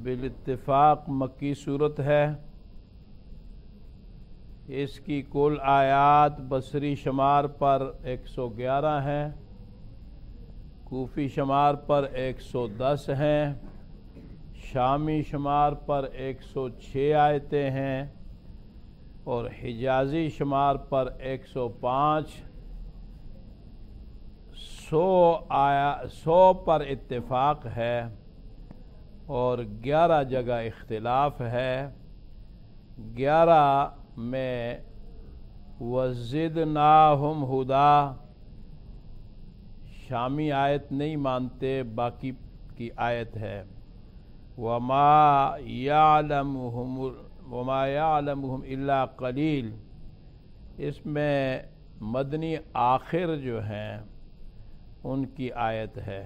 بالاتفاق مکی صورت ہے۔ اس کی کل آیات بصری شمار پر 111 ہیں، کوفی شمار پر 110 ہیں، شامی شمار پر 106 آیتیں ہیں اور حجازی شمار پر 105۔ 100 پر اتفاق ہے اور 11 جگہ اختلاف ہے۔ 11 میں وَزِدْنَاهُمْ هُدًى شامی آیت نہیں مانتے، باقی کی آیت ہے وَمَا يَعْلَمُهُمْ إِلَّا قَلِيلٌ۔ اس میں مدنی آخر جو ہیں ان کی آیت ہے۔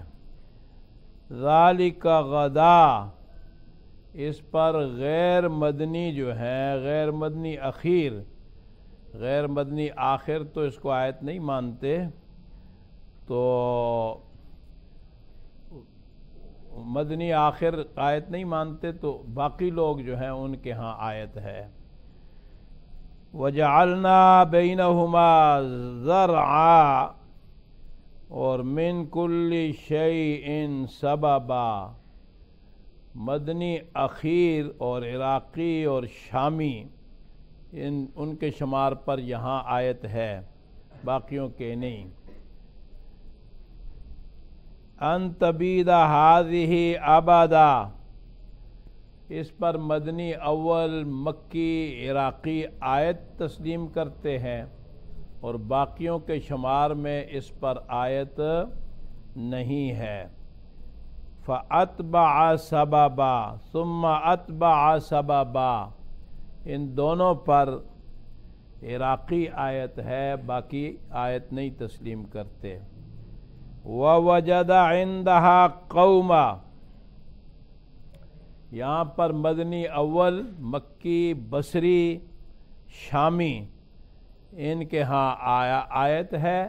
ذَلِكَ غَدًا، اس پر غیر مدنی جو ہیں، غیر مدنی اخیر، غیر مدنی آخر تو اس کو آیت نہیں مانتے، تو مدنی آخر آیت نہیں مانتے تو باقی لوگ جو ہیں ان کے ہاں آیت ہے۔ وَجَعَلْنَا بَيْنَهُمَا زَرْعًا اور مِنْ كُلِّ شَيْءٍ سَبَبًا، مدنی اخیر اور عراقی اور شامی ان کے شمار پر یہاں آیت ہے، باقیوں کے نہیں۔ أَن تَبِيدَ هَذِهِ أَبَدًا، اس پر مدنی اول، مکی، عراقی آیت تسلیم کرتے ہیں اور باقیوں کے شمار میں اس پر آیت نہیں ہے۔ فَأَتْبَعَ سَبَبًا ثُمَّ أَتْبَعَ سَبَبًا، ان دونوں پر عراقی آیت ہے، باقی آیت نہیں تسلیم کرتے۔ وَوَجَدَ عِندَهَا قَوْمًا، یہاں پر مدنی اول، مکی، بصری، شامی ان کے ہاں آیت ہے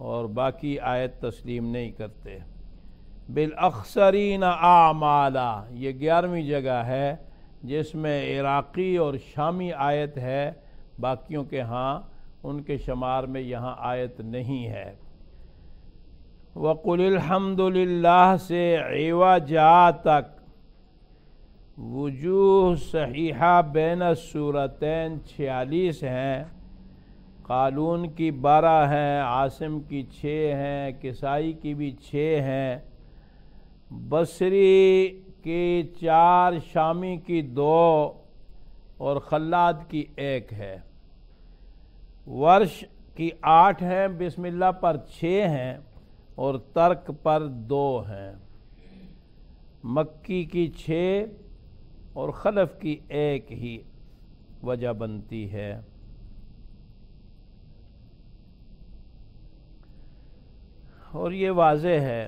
اور باقی آیت تسلیم نہیں کرتے۔ بالأخسرین اعمالا، یہ 11ویں جگہ ہے جس میں عراقی اور شامی آیت ہے، باقیوں کے ہاں ان کے شمار میں یہاں آیت نہیں ہے۔ وَقُلِ الْحَمْدُ لِلَّهِ سے عِوَجَا تک وجوہ صحیحہ بین السورتین 46 ہیں، قالون کی 12 ہیں، عاصم کی 6 ہیں، کسائی کی بھی 6 ہیں، بصری کی 4، شامی کی 2 اور خلاد کی 1 ہے۔ ورش کی 8 ہیں، بسم اللہ پر 6 ہیں اور ترک پر 2 ہیں۔ مکی کی 6 اور خلف کی 1 ہی وجہ بنتی ہے۔ اور یہ واضح ہے،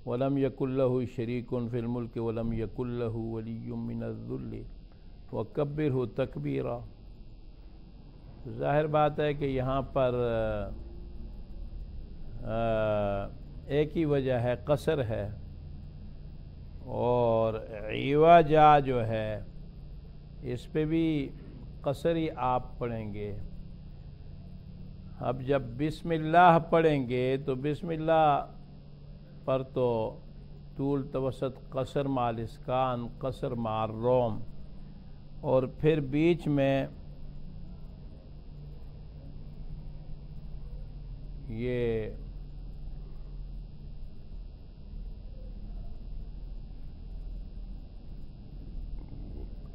وَلَمْ يَكُنْ لَهُ شَرِيكٌ فِي الْمُلْكِ وَلَمْ يَكُنْ لَهُ وَلِيٌّ مِّنَ الذُّلِّ وَكَبِّرْهُ تَكْبِيرًا۔ ظاہر بات ہے کہ یہاں پر ایک ہی وجہ ہے، قصر ہے، اور عوجا جو ہے اس پہ بھی قصر ہی آپ پڑھیں گے۔ اب جب بسم اللہ پڑھیں گے تو بسم اللہ پر تو طول توسط قصر مال اسکان، قصر مال روم، اور پھر بیچ میں یہ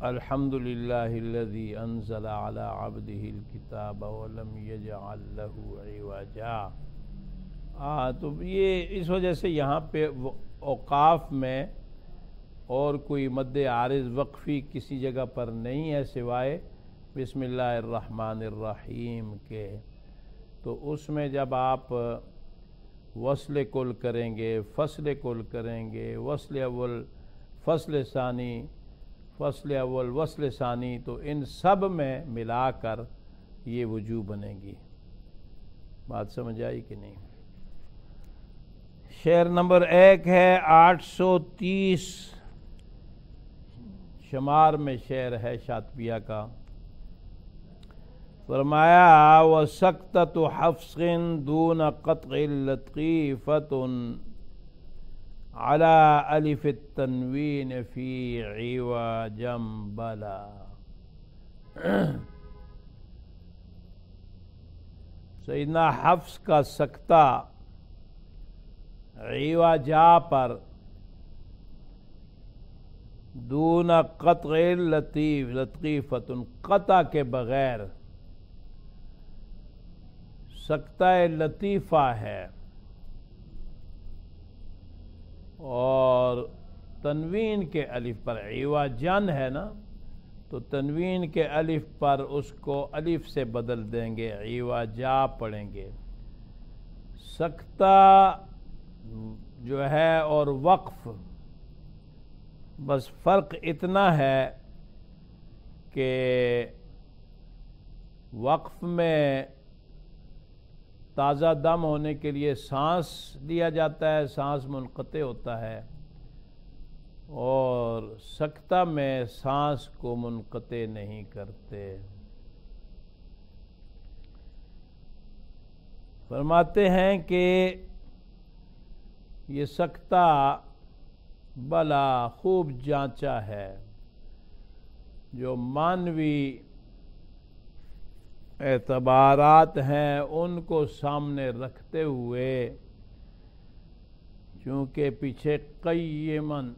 الحمدللہ الذی انزل علی عبدہ الکتاب ولم یجعل لہ عوجا۔ تو یہ اس وجہ سے یہاں پہ اوقاف میں اور کوئی مد عارض وقفی کسی جگہ پر نہیں ہے سوائے بسم اللہ الرحمن الرحیم کے۔ تو اس میں جب آپ وصل کل کریں گے، فصل کل کریں گے، وصل اول، فصل ثانی، فصل اول، وصل ثانی، تو ان سب میں ملا کر یہ وجوہ بنے گی۔ بات سمجھ آئی کہ نہیں؟ شعر نمبر 1 ہے 830 شمار میں شعر ہے شاطبیہ کا. فرمایا وَسَكْتَةُ حَفْصٍ دُونَ قَطْعِ لَطِيفَةٌ عَلَى أَلِفِ التَّنْوِينِ فِي عِوَجًا بَلَا. سیدنا حفص کا سکتہ عوجا پر دون قطع لطیفۃ قطع کے بغیر سکتہ لطیفہ ہے، اور تنوین کے الف پر عوجن ہے نا، تو تنوین کے الف پر اس کو الف سے بدل دیں گے، عوجا پڑھیں گے. سکتہ جو ہے اور وقف، بس فرق اتنا ہے کہ وقف میں تازہ دم ہونے کے لیے سانس دیا جاتا ہے، سانس منقطع ہوتا ہے، اور سکتہ میں سانس کو منقطع نہیں کرتے. فرماتے ہیں کہ یہ سکتہ بلا خوب جانچا ہے، جو مانوی اعتبارات ہیں ان کو سامنے رکھتے ہوئے، چونکہ پیچھے قیمن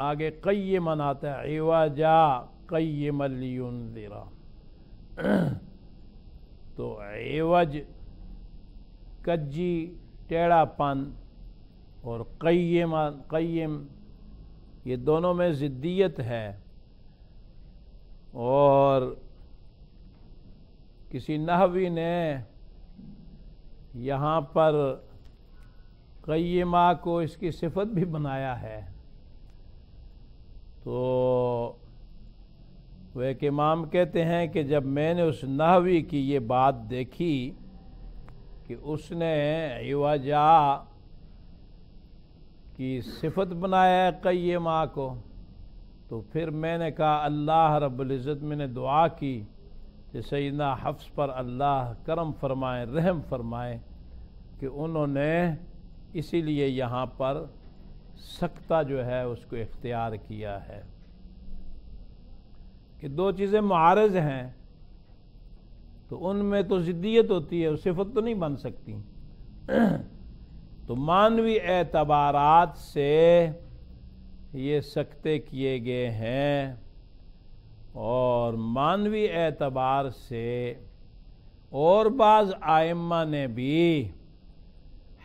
آگے قیمن آتا ہے، عوجا قیمن لینذر، تو عوج کجی ٹیڑھا پن اور قیم یہ دونوں میں ضدیت ہے. اور کسی نحوی نے یہاں پر قیمہ کو اس کی صفت بھی بنایا ہے. تو وہ ایک امام کہتے ہیں کہ جب میں نے اس نحوی کی یہ بات دیکھی کہ اس نے عوجا کی صفت بنایا ہے قیمہ کو، تو پھر میں نے کہا اللہ رب العزت میں نے دعا کی کہ سیدنا حفص پر اللہ کرم فرمائے، رحم فرمائے، کہ انہوں نے اسی لیے یہاں پر سکتہ جو ہے اس کو اختیار کیا ہے. کہ دو چیزیں معارض ہیں تو ان میں تو ضدیت ہوتی ہے، صفت تو نہیں بن سکتی. تو مانوی اعتبارات سے یہ سکتے کیے گئے ہیں، اور مانوی اعتبار سے اور بعض ائمہ نے بھی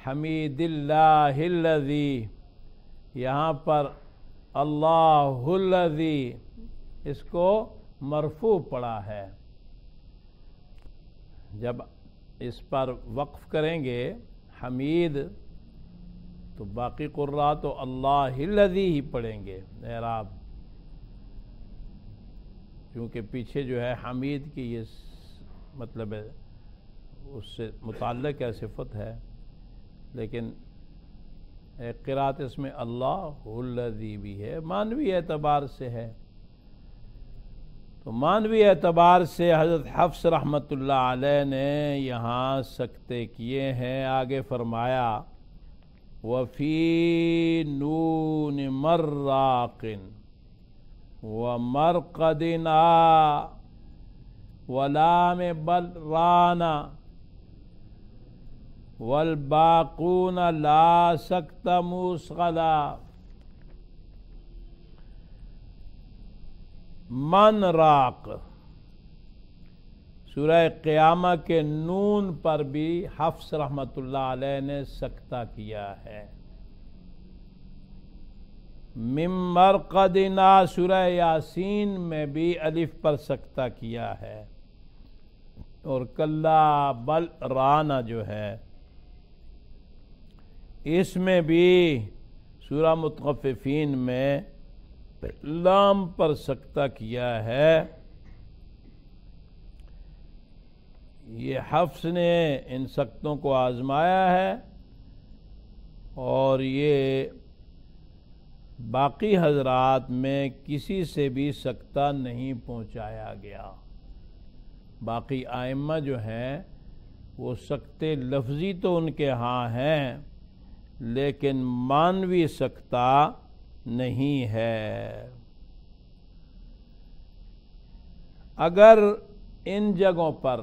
حمید اللہ الذی، یہاں پر اللہ الذی اس کو مرفوع پڑھا ہے. جب اس پر وقف کریں گے حمید تو باقی قراء تو اللہ الذی ہی پڑھیں گے اعراب، کیونکہ پیچھے جو ہے حمید کی یہ مطلب ہے اس سے متعلق ہے، صفت ہے، لیکن ایک قرات اس میں اللہ الذی بھی ہے، مانوی اعتبار سے ہے. تو مانوی اعتبار سے حضرت حفص رحمۃ اللہ علیہ نے یہاں سکتے کیے ہیں. آگے فرمایا وَفِي نُونِ مَرَّاقٍ وَمَرْقَدِنَا وَلَامِ بَلْرَانَ وَالْبَاقُونَ لَا سَكْتَ مُوصَلًا. من راق، سورہ قیامہ کے نون پر بھی حفص رحمۃ اللہ علیہ نے سکتہ کیا ہے. من مرقدنا سورہ یاسین میں بھی الف پر سکتہ کیا ہے، اور کلا بل رانا جو ہے اس میں بھی سورہ متطففین میں لام پر سکتہ کیا ہے. یہ حفص نے ان سکتوں کو آزمایا ہے، اور یہ باقی حضرات میں کسی سے بھی سکتہ نہیں پہنچایا گیا. باقی ائمہ جو ہیں وہ سکتے لفظی تو ان کے ہاں ہیں لیکن معنوی سکتہ نہیں ہے. اگر ان جگہوں پر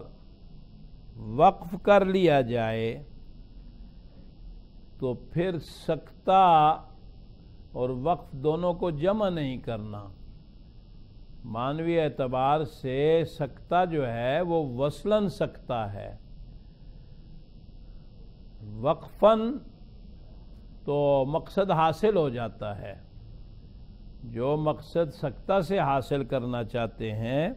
وقف کر لیا جائے تو پھر سکتہ اور وقف دونوں کو جمع نہیں کرنا. معنوی اعتبار سے سکتہ جو ہے وہ وصلاً سکتہ ہے، وقفاً تو مقصد حاصل ہو جاتا ہے. جو مقصد سکتہ سے حاصل کرنا چاہتے ہیں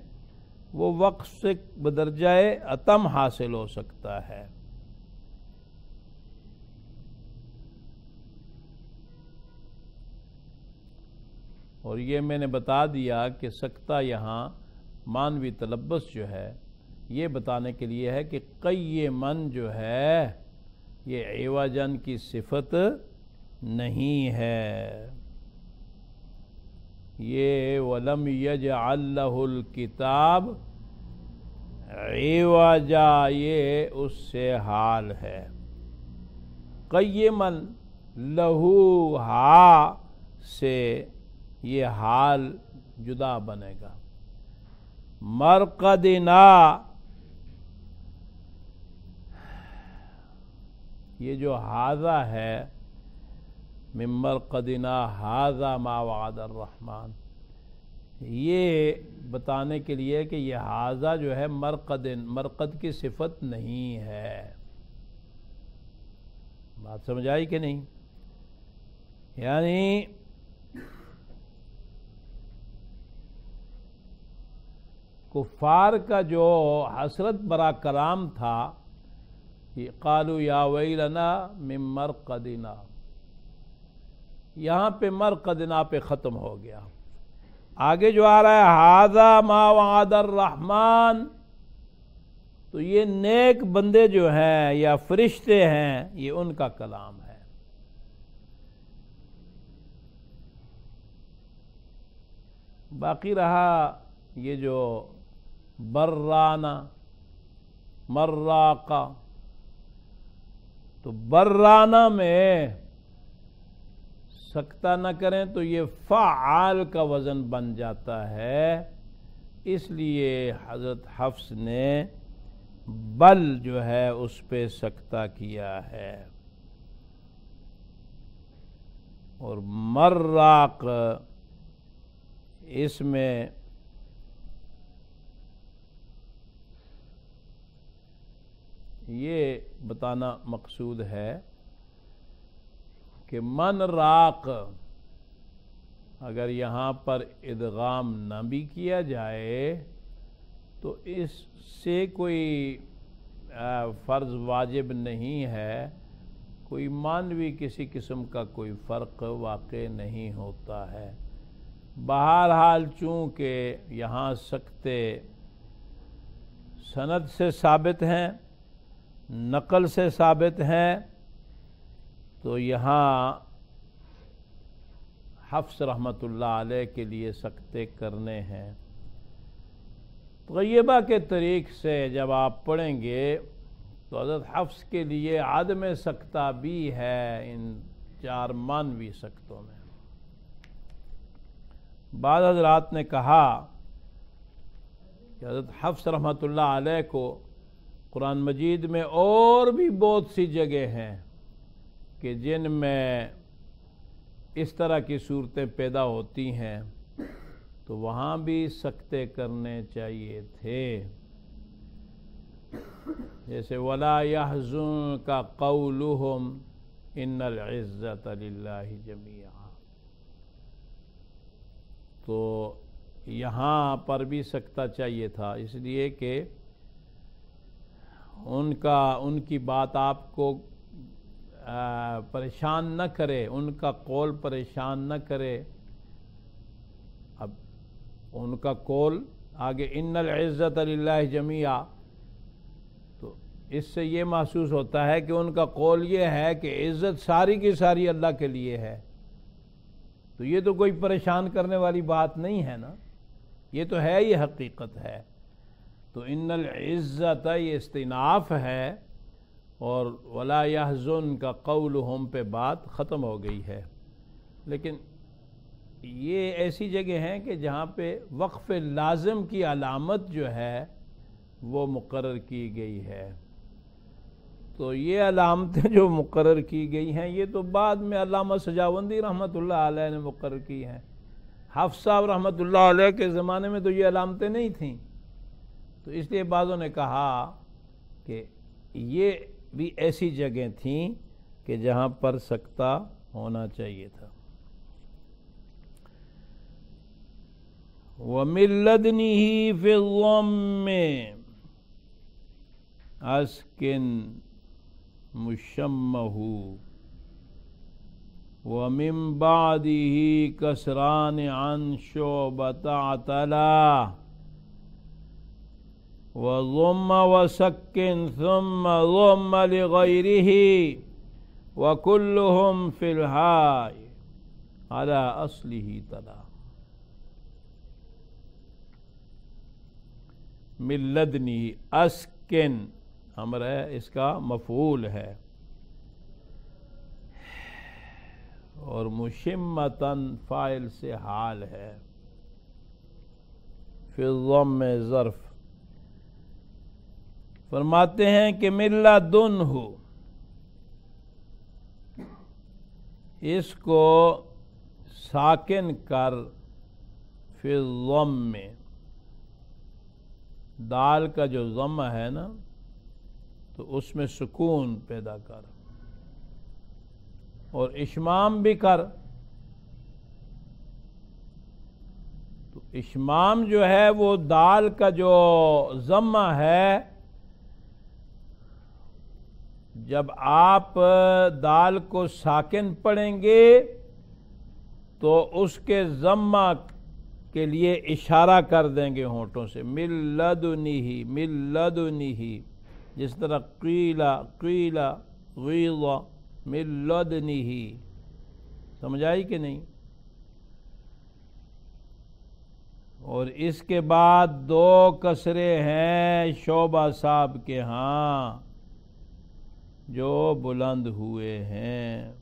وہ وقف سے بدرجۂ اتم حاصل ہو سکتا ہے. اور یہ میں نے بتا دیا کہ سکتہ یہاں معنوی تلبس جو ہے یہ بتانے کے لیے ہے کہ قیمن جو ہے یہ عوجن کی صفت نہیں ہے. یہ وَلَمْ يَجْعَلْ لَهُ الْكِتَابِ عِوَجًا یہ اس سے حال ہے. قیمن لہو ہا سے یہ حال جدا بنے گا. مرقدنا یہ جو ہاذا ہے من مرقدنا ہاذا ما وعد الرحمن، یہ بتانے کے لیے کہ یہ ہاذا جو ہے مرقد کی صفت نہیں ہے. بات سمجھ آئی کہ نہیں؟ یعنی کفار کا جو حسرت برا کلام تھا کہ قالوا یا ویلنا من مرقدنا، یہاں پہ مرقدنا پہ ختم ہو گیا. آگے جو آ رہا ہے ھذا ما وعد الرحمن، تو یہ نیک بندے جو ہیں یا فرشتے ہیں یہ ان کا کلام ہے. باقی رہا یہ جو برانہ مراقہ، تو برانہ میں سکتہ نہ کریں تو یہ فعال کا وزن بن جاتا ہے. اس لیے حضرت حفص نے بل جو ہے اس پہ سکتہ کیا ہے. اور مراق اس میں یہ بتانا مقصود ہے کہ من راق اگر یہاں پر ادغام نہ بھی کیا جائے تو اس سے کوئی فرض واجب نہیں ہے، کوئی معنوی کسی قسم کا کوئی فرق واقع نہیں ہوتا ہے. بہرحال چونکہ یہاں سکتے سند سے ثابت ہیں، نقل سے ثابت ہیں، تو یہاں حفص رحمۃ اللہ علیہ کے لیے سکتے کرنے ہیں. طیبہ کے طریق سے جب آپ پڑھیں گے تو حضرت حفص کے لیے عدم سکتہ بھی ہے ان چار معنوی سکتوں میں. بعض حضرات نے کہا کہ حضرت حفص رحمۃ اللہ علیہ کو قرآن مجید میں اور بھی بہت سی جگہ ہیں کہ جن میں اس طرح کی صورتیں پیدا ہوتی ہیں تو وہاں بھی سکتے کرنے چاہیے تھے. جیسے وَلَا يَحْزُنْكَ قَوْلُهُمْ إِنَّ الْعِزَّةَ لِلَّهِ جَمِيعًا، تو یہاں پر بھی سکتہ چاہیے تھا، اس لیے کہ ان کی بات آپ کو پریشان نہ کرے، ان کا قول پریشان نہ کرے. اب ان کا قول آگے ان العزت للہ جمیعا، تو اس سے یہ محسوس ہوتا ہے کہ ان کا قول یہ ہے کہ عزت ساری کی ساری اللہ کے لیے ہے، تو یہ تو کوئی پریشان کرنے والی بات نہیں ہے نا، یہ تو ہے، یہ حقیقت ہے۔ تو ان العزت یہ استئناف ہے، اور ولا یحزن کا قولہم پہ بات ختم ہو گئی ہے۔ لیکن یہ ایسی جگہ ہیں کہ جہاں پہ وقف لازم کی علامت جو ہے وہ مقرر کی گئی ہے، تو یہ علامتیں جو مقرر کی گئی ہیں یہ تو بعد میں علامہ سجاوندی رحمۃ اللہ علیہ نے مقرر کی ہیں۔ حافظ صاحب رحمۃ اللہ علیہ کے زمانے میں تو یہ علامتیں نہیں تھیں، تو اس لیے بعضوں نے کہا کہ یہ بھی ایسی جگہیں تھیں کہ جہاں پر سکتہ ہونا چاہیے تھا۔ وَمِن لَدُنِهِ فِي الضَّمِّ أَسْكِنْ مُشَمَّهُ وَمِن بَعْدِهِ كَسْرَانِ عَنْ شُعْبَةَ عَتَلَا وَضُمَّ وَسَكِّنْ ثُمَّ ضُمَّ لِغَيْرِهِ وَكُلُّهُمْ فِي الْحَاءِ عَلَى أَصْلِهِ تَلَا۔ من لدنی اسکن امر ہے، اس کا مفعول ہے، اور مشمتن فاعل سے حال ہے، فی الضم ظرف۔ فرماتے ہیں کہ من لدنہ، اس کو ساکن کر، فی الضم، دال کا جو ضم ہے نا تو اس میں سکون پیدا کر، اور اشمام بھی کر۔ تو اشمام جو ہے وہ دال کا جو ضم ہے، جب آپ دال کو ساکن پڑھیں گے تو اس کے ضمہ کے لیے اشارہ کر دیں گے ہونٹوں سے، من لدنہ، من لدنہ، جس طرح قیلا قیلا غیظا، من لدنہ، سمجھ آئی کہ نہیں؟ اور اس کے بعد دو کسرے ہیں شعبہ صاحب کے ہاں جو بلند ہوئے ہیں،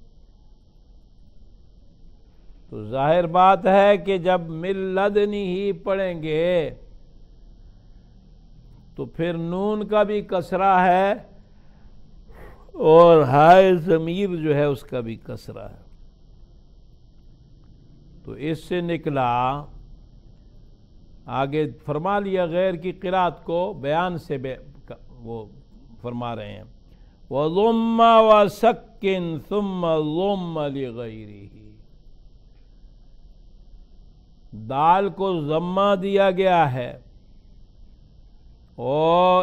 تو ظاہر بات ہے کہ جب من لدنہ ہی پڑھیں گے تو پھر نون کا بھی کسرہ ہے اور ہائے ضمیر جو ہے اس کا بھی کسرہ ہے، تو اس سے نکلا، آگے فرما لیا غیر کی قرات کو بیان سے وہ فرما رہے ہیں، وَضُمَّ وَسَكِّنْ ثُمَّ ضُمَّ لِغَيْرِهِ، دال کو ضمہ دیا گیا ہے اور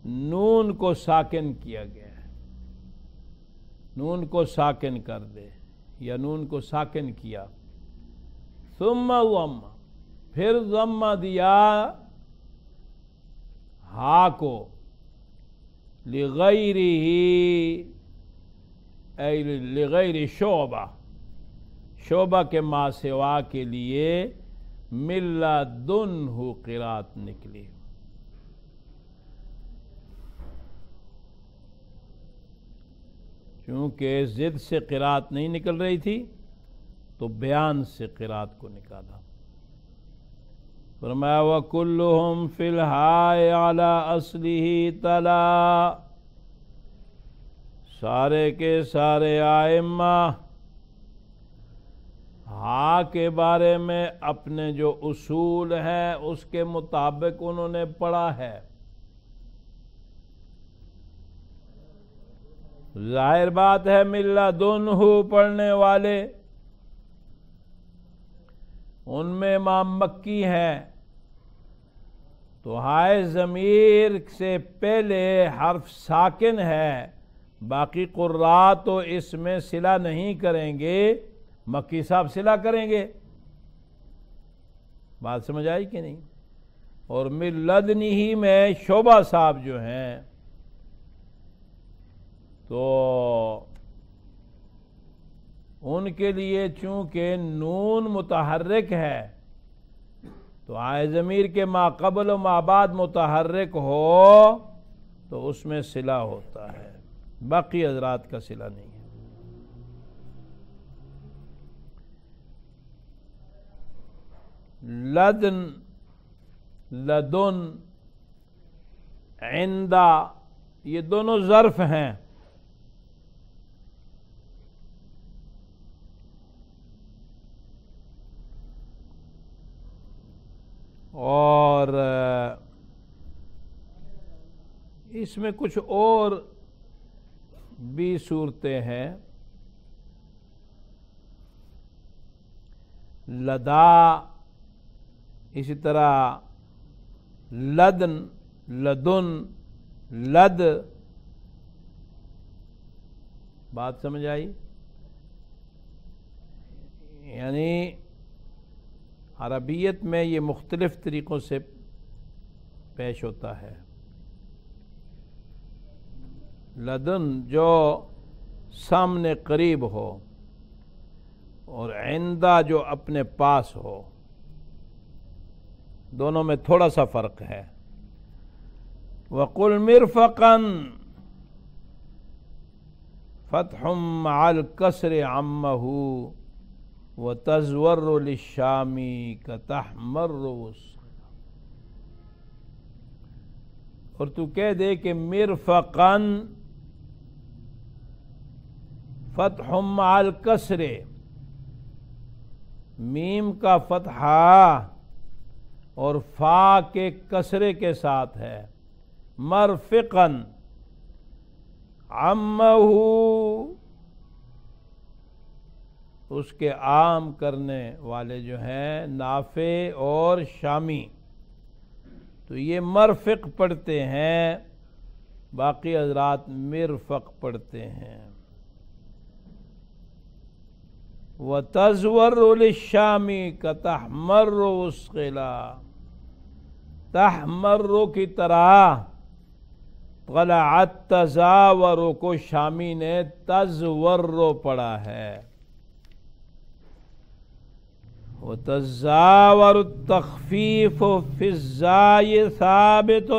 نون کو ساکن کیا گیا ہے، نون کو ساکن کر دے یا نون کو ساکن کیا، ثم ضم، پھر ضمہ دیا ہا کو، لغیرہ اے لغیر شعبہ، شعبہ کے ما سوا کے لیے من لدنہ قرات نکلی۔ چونکہ ضد سے قرات نہیں نکل رہی تھی تو بیان سے قرات کو نکالا۔ فرمایا وَكُلُّهُمْ فِي الْحَاءِ عَلَىٰ أَصْلِهِ تَلَا، سارے کے سارے ائمہ ہاں کے بارے میں اپنے جو اصول ہیں اس کے مطابق انہوں نے پڑھا ہے۔ ظاہر بات ہے من لدنہ پڑھنے والے ان میں امام مکی ہیں، تو ہائے ضمیر سے پہلے حرف ساکن ہے، باقی قراء تو اس میں صلہ نہیں کریں گے، مکی صاحب صلہ کریں گے۔ بات سمجھ آئی کہ نہیں؟ اور من لدنہ میں شعبہ صاحب جو ہیں تو ان کے لیے چونکہ نون متحرک ہے تو آئے ضمیر کے ما قبل و ما بعد متحرک ہو تو اس میں صلہ ہوتا ہے، باقی حضرات کا صلہ نہیں ہے۔ لدن، لدن، عندہ، یہ دونوں ظرف ہیں، اور اس میں کچھ اور بھی صورتیں ہیں۔ لدا، اسی طرح لدن، لدن، لد، بات سمجھ آئی؟ یعنی عربیت میں یہ مختلف طریقوں سے پیش ہوتا ہے۔ لدن جو سامنے قریب ہو، اور عندہ جو اپنے پاس ہو، دونوں میں تھوڑا سا فرق ہے۔ وَقُلْ مِرْفَقًا فتح مع الکسر عمہ وتزور للشام کتحمر وسط، اور تو کہہ دے کہ مرفقاً فتح مع الکسر، میم کا فتحہ اور فا کے کسرے کے ساتھ ہے، مرفقاً، عمہ، اس کے عام کرنے والے جو ہیں نافع اور شامی، تو یہ مرفق پڑھتے ہیں، باقی حضرات مرفق پڑھتے ہیں۔ وَتَزْوَرُ لِلشَّامِ كَتَحْمَرُّ وُسْقِلَا، تحمر کی طرح طلعت تزاور کو شامی نے تزور پڑھا ہے۔ وَتَزَاوَرُ التَّخْفِيفُ فِي الزَّاءِ ثَابِتٌ،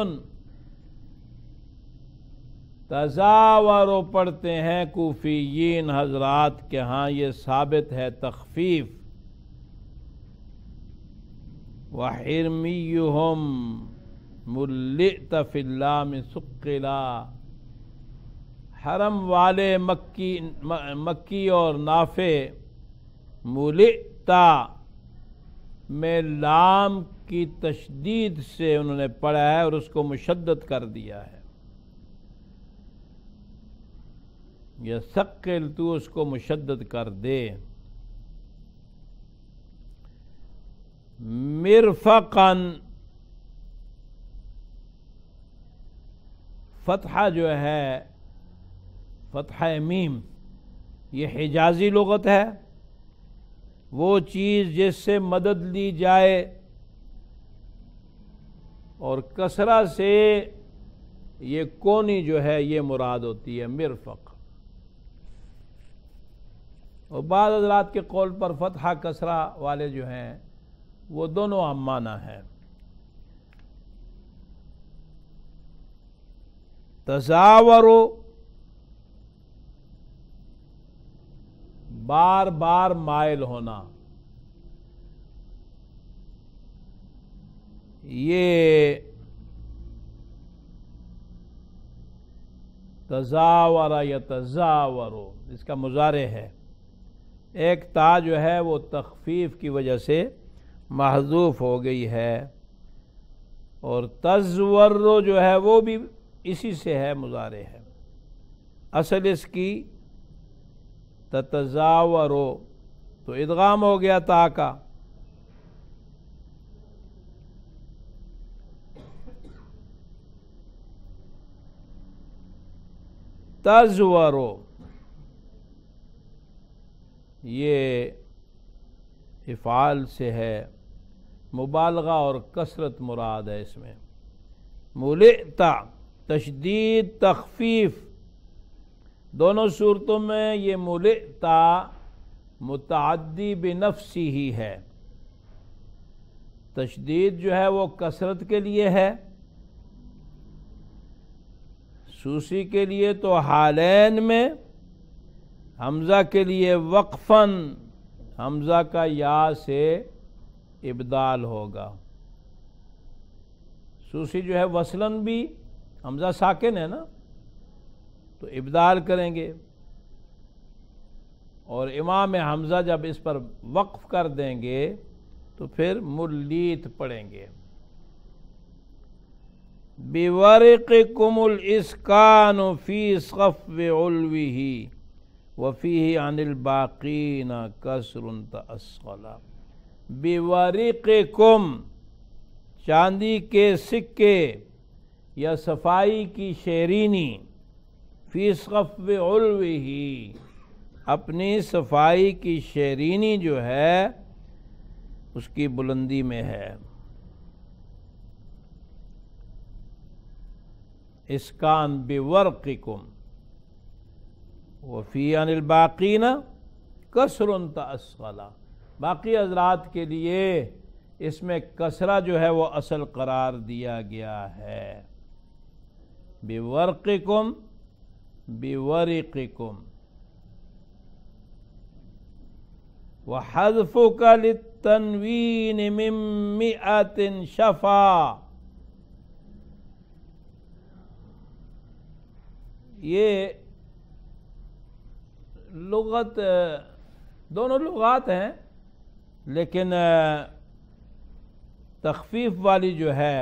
تزاور پڑھتے ہیں کوفیین حضرات کے ہاں یہ ثابت ہے تخفیف۔ وَحِرْمِيُّهُمْ مُلِّئْتَ فِي اللَّامِ ثُقِّلًا، حرم والے مکی اور نافع مُلِئْتَ میں لام کی تشدید سے انہوں نے پڑھا ہے اور اس کو مشدد کر دیا ہے، یا ثقل، تو اس کو مشدد کر دے۔ مرفقاً، فتحہ جو ہے فتحہ میم، یہ حجازی لغت ہے، وہ چیز جس سے مدد لی جائے، اور کسرہ سے یہ کونی جو ہے یہ مراد ہوتی ہے مرفق۔ اور بعض حضرات کے قول پر فتحہ کسرہ والے جو ہیں وہ دونوں عام معنی ہیں۔ تزاورو، بار بار مائل ہونا، یہ تزاور یا تزاورو اس کا مضارع ہے، ایک تا جو ہے وہ تخفیف کی وجہ سے محذوف ہو گئی ہے، اور تزور جو ہے وہ بھی اسی سے ہے، مضارع ہے، اصل اس کی تتزاورو، تو ادغام ہو گیا تا کا۔ تزورو یہ افعال سے ہے، مبالغہ اور کثرت مراد ہے اس میں. ملئتا تشدید تخفیف، دونوں صورتوں میں یہ ملئتا متعدی بنفسی ہی ہے. تشدید جو ہے وہ کثرت کے لیے ہے، سوسی کے لیے تو حالین میں، حمزہ کے لیے وقفاً حمزہ کا یا سے ابدال ہوگا. سوسی جو ہے وصلاً بھی حمزہ ساکن ہے نا، تو ابدال کریں گے، اور امام حمزہ جب اس پر وقف کر دیں گے تو پھر ملیت پڑھیں گے. بِوَرِقِكُمُ الْإِسْكَانُ فِي صَفْوِ عُلْوِهِ وَفِيهِ عَنِ الْبَاقِينَ كَسْرٌ تَأَصْغَلَ. بِوَرِقِكُمْ چاندی کے سکے یا صفائی کی شیرینی، فی صفو علوہ اپنی صفائی کی شیرینی جو ہے اس کی بلندی میں ہے. اسکان بورقکم وفی عن الباقین کسر تأصغل. باقی حضرات کے لیے اس میں کسرہ جو ہے وہ اصل قرار دیا گیا ہے. بورقکم بورقکم. وحذفک للتنوین من مئۃ شفا. یہ لغت دونوں لغات ہیں، لیکن تخفیف والی جو ہے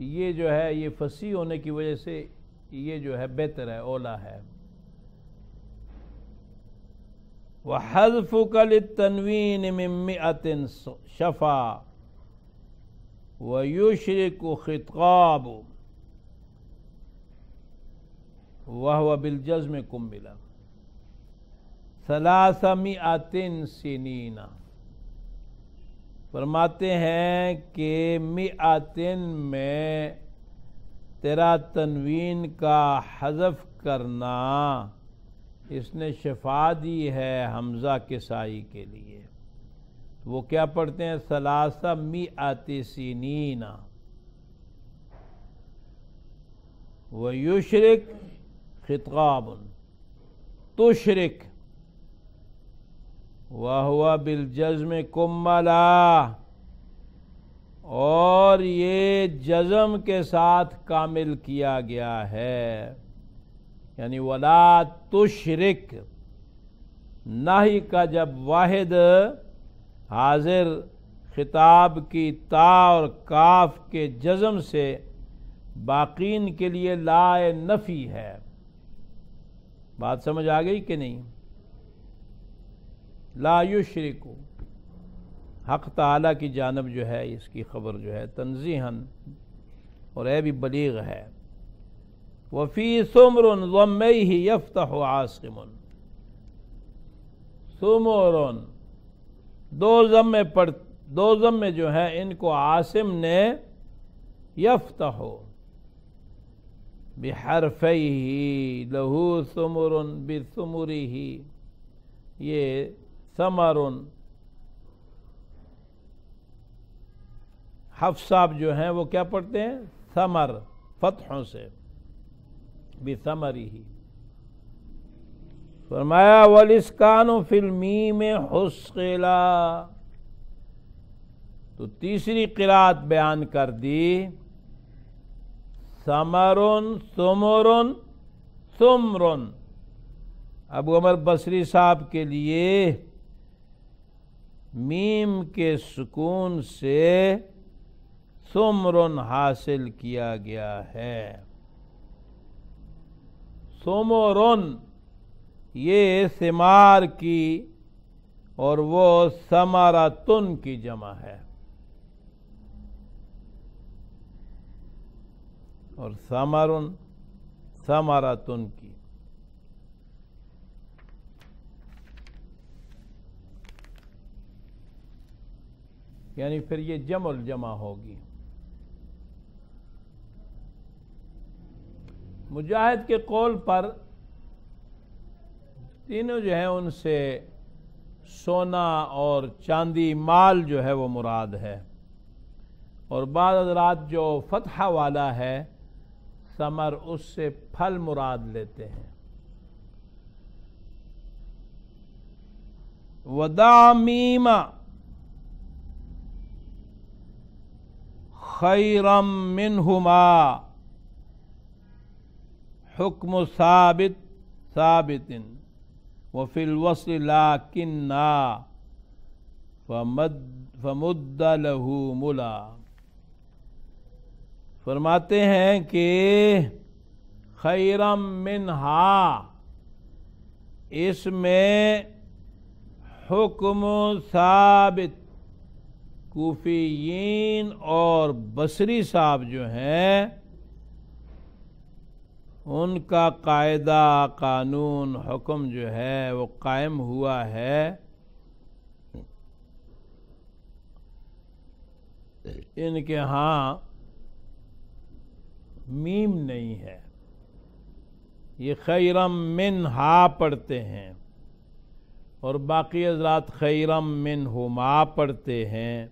یہ فصیح ہونے کی وجہ سے یہ جو ہے بہتر ہے، اولا ہے. وَحَذْفُكَ لِلتَّنْوِينِ مِن مِئَةٍ شَفَا وَيُشْرِكُ خِطْقَابُ وَهُوَ بِالْجَزْمِ كُمِّلَ 300 سنین. فرماتے ہیں کہ مئتن میں تیرا تنوین کا حذف کرنا اس نے شفا دی ہے حمزہ کسائی کے لیے. وہ کیا پڑھتے ہیں؟ 300 سنین. وَيُشْرِكْ خِطْقَابٌ تُشْرِكْ وَهُوَ بِالْجَزْمِ كُمَّلَا. اور یہ جزم کے ساتھ کامل کیا گیا ہے، یعنی وَلَا تُشْرِكْ نہی کا جب واحد حاضر خطاب کی تا اور کاف کے جزم سے باقین کے لیے لا نفی ہے. بات سمجھ آ گئی کہ نہیں؟ لا یشرکو حق تعالیٰ کی جانب جو ہے اس کی خبر جو ہے تنزیہاً اور بھی بلیغ ہے. وفی ثمر ضمیہ یفتح عاصم. ثمر دو ضمے جو ہیں ان کو عاصم نے یفتح بحرفیہ لہو ثمر بثمرہ. یہ ثمر حفص صاحب جو ہیں وہ کیا پڑھتے ہیں؟ ثمر فتحوں سے بثمرہ. فرمایا والاسکان فی المیم حسقلا. تو تیسری قرات بیان کر دی، ثمر ثمر ثمر. ابو عمر بصری صاحب کے لیے میم کے سکون سے ثمر حاصل کیا گیا ہے. ثمر یہ ثمار کی اور وہ ثمرتن کی جمع ہے، اور ثمر ثمرتن کی. یعنی پھر یہ جمع الجمع ہوگی۔ مجاہد کے قول پر تینوں جو ہیں ان سے سونا اور چاندی مال جو ہے وہ مراد ہے، اور بعض حضرات جو فتحہ والا ہے ثمر اس سے پھل مراد لیتے ہیں۔ ودع میم خیرا منہما حکم ثابت وفی الوصل لاکننا فمد لہ ملا۔ فرماتے ہیں کہ خیرم منہا، اس میں حکم ثابت، کوفیین اور بصری صاحب جو ہیں ان کا قاعدہ قانون حکم جو ہے وہ قائم ہوا ہے۔ ان کے ہاں میم نہیں ہے، یہ خیرم منہا پڑھتے ہیں، اور باقی حضرات خیرم منہما پڑھتے ہیں۔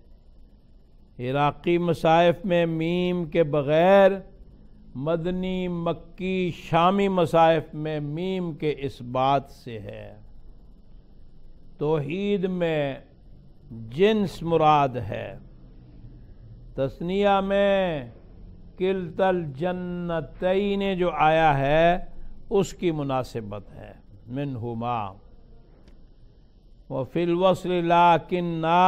عراقی مصائف میں میم کے بغیر، مدنی، مکی، شامی مصائف میں میم کے اس بات سے ہے۔ توحید میں جنس مراد ہے، تثنیہ میں کلتا الجنتین جو آیا ہے اس کی مناسبت ہے منہما۔ وفی الوصل لاکننا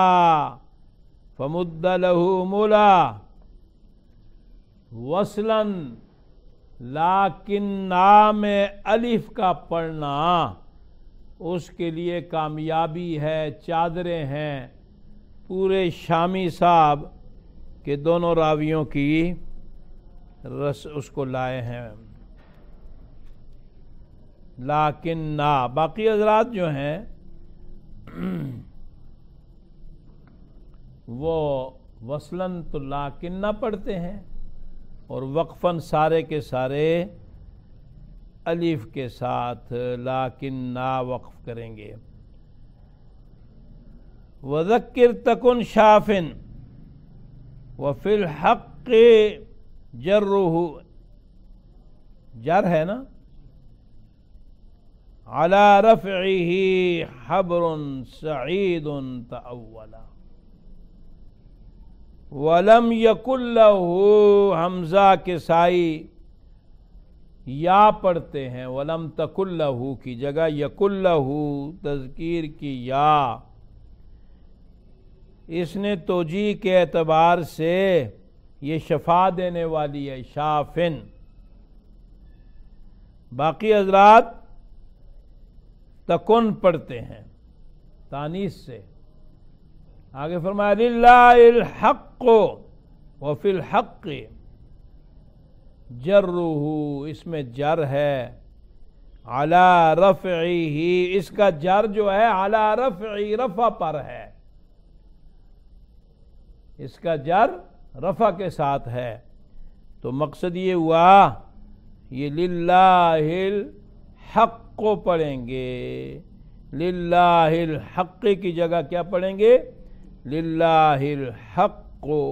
فمد لہ ملا، وصلاً لاکننا میں الف کا پڑھنا اس کے لیے کامیابی ہے، چادریں ہیں۔ پورے شامی صاحب کے دونوں راویوں کی اس کو لائے ہیں لاکننا۔ باقی حضرات جو ہیں وہ وصلاً تو لاکننا پڑھتے ہیں، اور وقفاً سارے کے سارے الف کے ساتھ لاکننا وقف کریں گے۔ وذکر تکن شافن وفی الحق جرہ، جر ہے نا، علی رفعہ حبر سعید تأولا، ولم یکن لہ، حمزہ کے سائی یا پڑھتے ہیں، ولم تکن لہ کی جگہ یکن لہ تذکیر کی یا، اس نے توجیہ کے اعتبار سے یہ شفا دینے والی ہے، شافن۔ باقی حضرات تکن پڑھتے ہیں تانیث سے۔ آگے فرمایا للہ الحق وفی الحق جرہ، اس میں جر ہے، علی رفعہ، اس کا جر جو ہے علی رفعہ، رفع پر ہے، اس کا جر رفع کے ساتھ ہے۔ تو مقصد یہ ہوا یہ للہ الحق کو پڑھیں گے، للہ الحق کی جگہ کیا پڑھیں گے؟ للہ الحق کو۔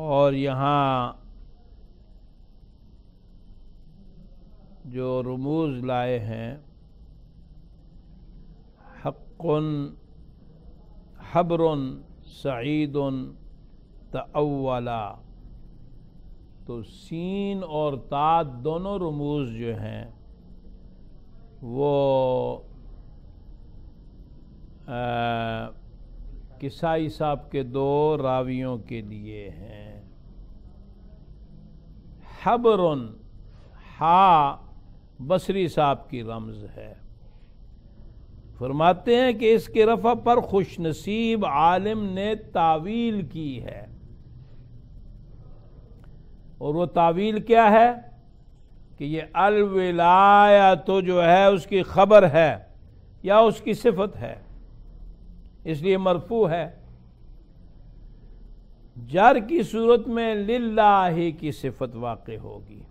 اور یہاں جو رموز لائے ہیں، حق حبر سعید تأولا، تو سین اور تا دونوں رموز جو ہیں وہ کسائی صاحب کے دو راویوں کے لیے ہیں۔ حبر، ہا بصری صاحب کی رمز ہے۔ فرماتے ہیں کہ اس کے رفع پر خوش نصیب عالم نے تعویل کی ہے، اور وہ تعویل کیا ہے کہ یہ الولایت جو ہے اس کی خبر ہے یا اس کی صفت ہے، اس لیے مرفوع ہے۔ جر کی صورت میں للہ کی صفت واقع ہوگی۔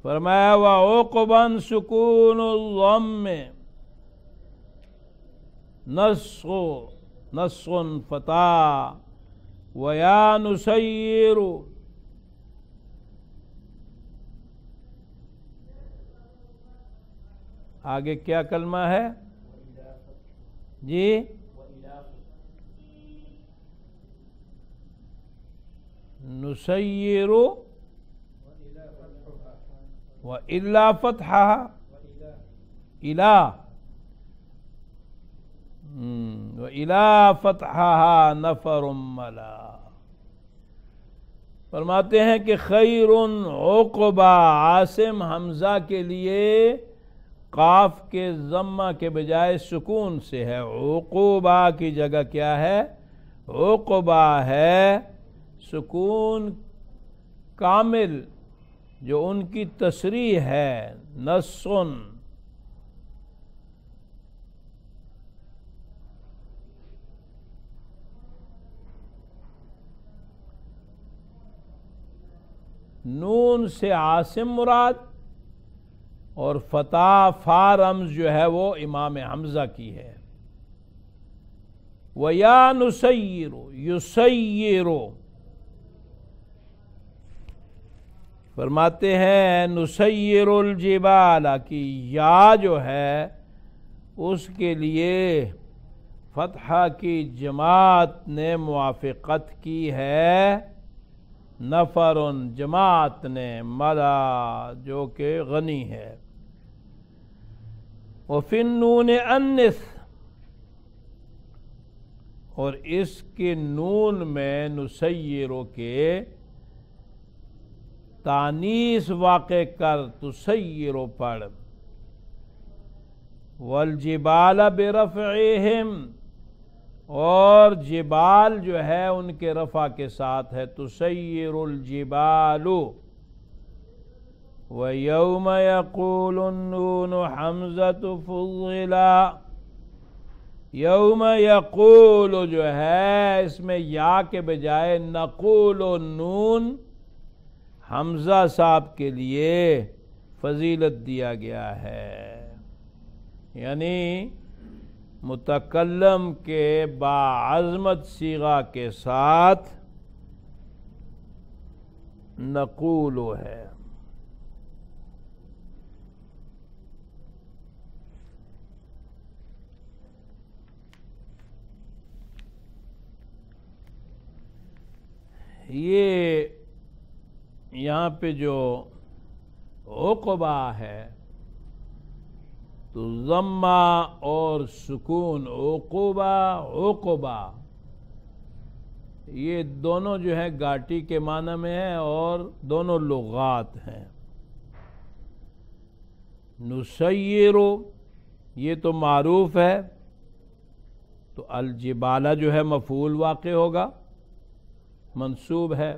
فرمایا وعقباً سکون الضم نسخ فتح ویا نسیر، آگے کیا کلمہ ہے جی؟ نسیر وإلا فتحها وإلا فتحها نفر ملا۔ فرماتے ہیں کہ خیر عقبہ، عاصم حمزہ کے لیے قاف کے ضمہ کے بجائے سکون سے ہے، عقوبہ کی جگہ کیا ہے؟ عقبہ ہے، سکون کامل جو ان کی تصریح ہے، نسن۔ نون سے عاصم مراد اور فتح فا رمز جو ہے وہ امام حمزہ کی ہے۔ وَيَا نُسَيِّرُ يُسَيِّرُ، فرماتے ہیں نسیر الجبال کی یا جو ہے اس کے لیے فتحہ کی جماعت نے موافقت کی ہے، نفر جماعت نے، ملا جو کہ غنی ہے۔ وفی النون انث، اور اس کے نون میں نسیرو کے تانیث واقع کر، تسیرو پڑھ۔ والجبال برفعہم، اور جبال جو ہے ان کے رفع کے ساتھ ہے، تسیر الجبال۔ وَيَوْمَ يَقُولُ النُّونُ حَمْزَةُ فُضِّلَا، یوم یقول جو ہے اس میں یا کے بجائے نقول نون حمزہ صاحب کے لیے فضیلت دیا گیا ہے، یعنی متکلم کے باعظمت صیغہ کے ساتھ نقول ہے۔ یہ یہاں پہ جو عقبہ ہے تو ضمہ اور سکون، عقبہ یہ دونوں جو ہے گاٹی کے معنی میں ہے اور دونوں لغات ہیں۔ نسیرو یہ تو معروف ہے، تو الجبالہ جو ہے مفعول واقع ہوگا، منصوب ہے،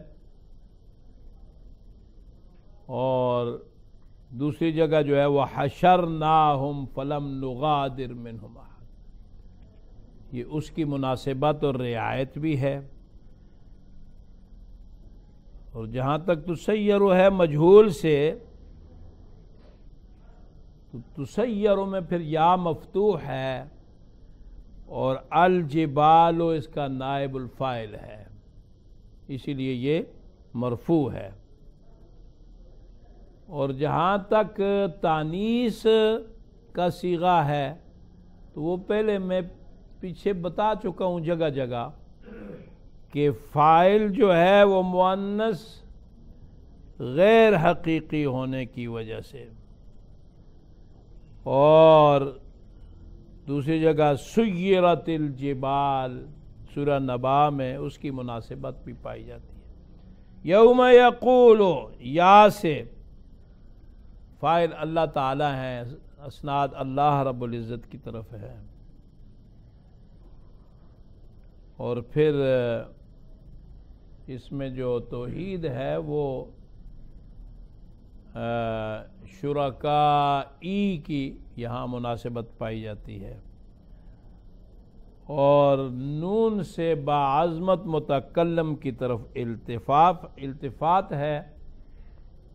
اور دوسری جگہ جو ہے وَحَشَرْنَاهُمْ فَلَمْ نُغَادِرْ مِنْهُمْ أَحَدًا، یہ اس کی مناسبت اور رعایت بھی ہے۔ اور جہاں تک تسیر ہے مجہول سے، تو تسیر میں پھر یا مفتوح ہے اور الجبال اس کا نائب الفاعل ہے، اسی لیے یہ مرفوع ہے۔ اور جہاں تک تانیث کا صیغہ ہے تو وہ پہلے میں پیچھے بتا چکا ہوں جگہ جگہ کہ فاعل جو ہے وہ مؤنث غیر حقیقی ہونے کی وجہ سے، اور دوسری جگہ سیرت الجبال سورہ نبا میں اس کی مناسبت بھی پائی جاتی ہے۔ یوم یقول، یا سے فاعل اللہ تعالی ہیں، اسناد اللہ رب العزت کی طرف ہے، اور پھر اس میں جو توحید ہے وہ شرکائی کی یہاں مناسبت پائی جاتی ہے، اور نون سے باعظمت متکلم کی طرف التفات ہے،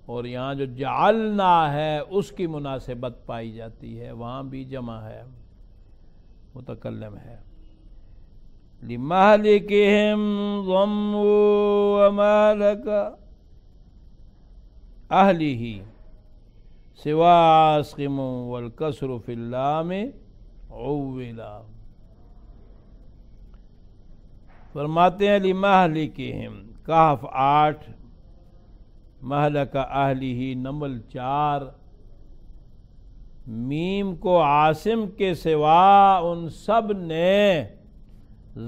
اور یہاں جو جعلنا ہے اس کی مناسبت پائی جاتی ہے، وہاں بھی جمع ہے، متکلم ہے۔ لِمَهْلِكِهِمْ ضَمُّ وَمَالَكَ أَهْلِهِ سِوَا عَاصِمٌ وَالْكَسْرُ فِي اللَّامِ عُوِّلًا۔ فرماتے ہیں لِمَهْلِكِهِمْ، کہف 8، مہلک اہلہ نمل 4، میم کو عاصم کے سوا ان سب نے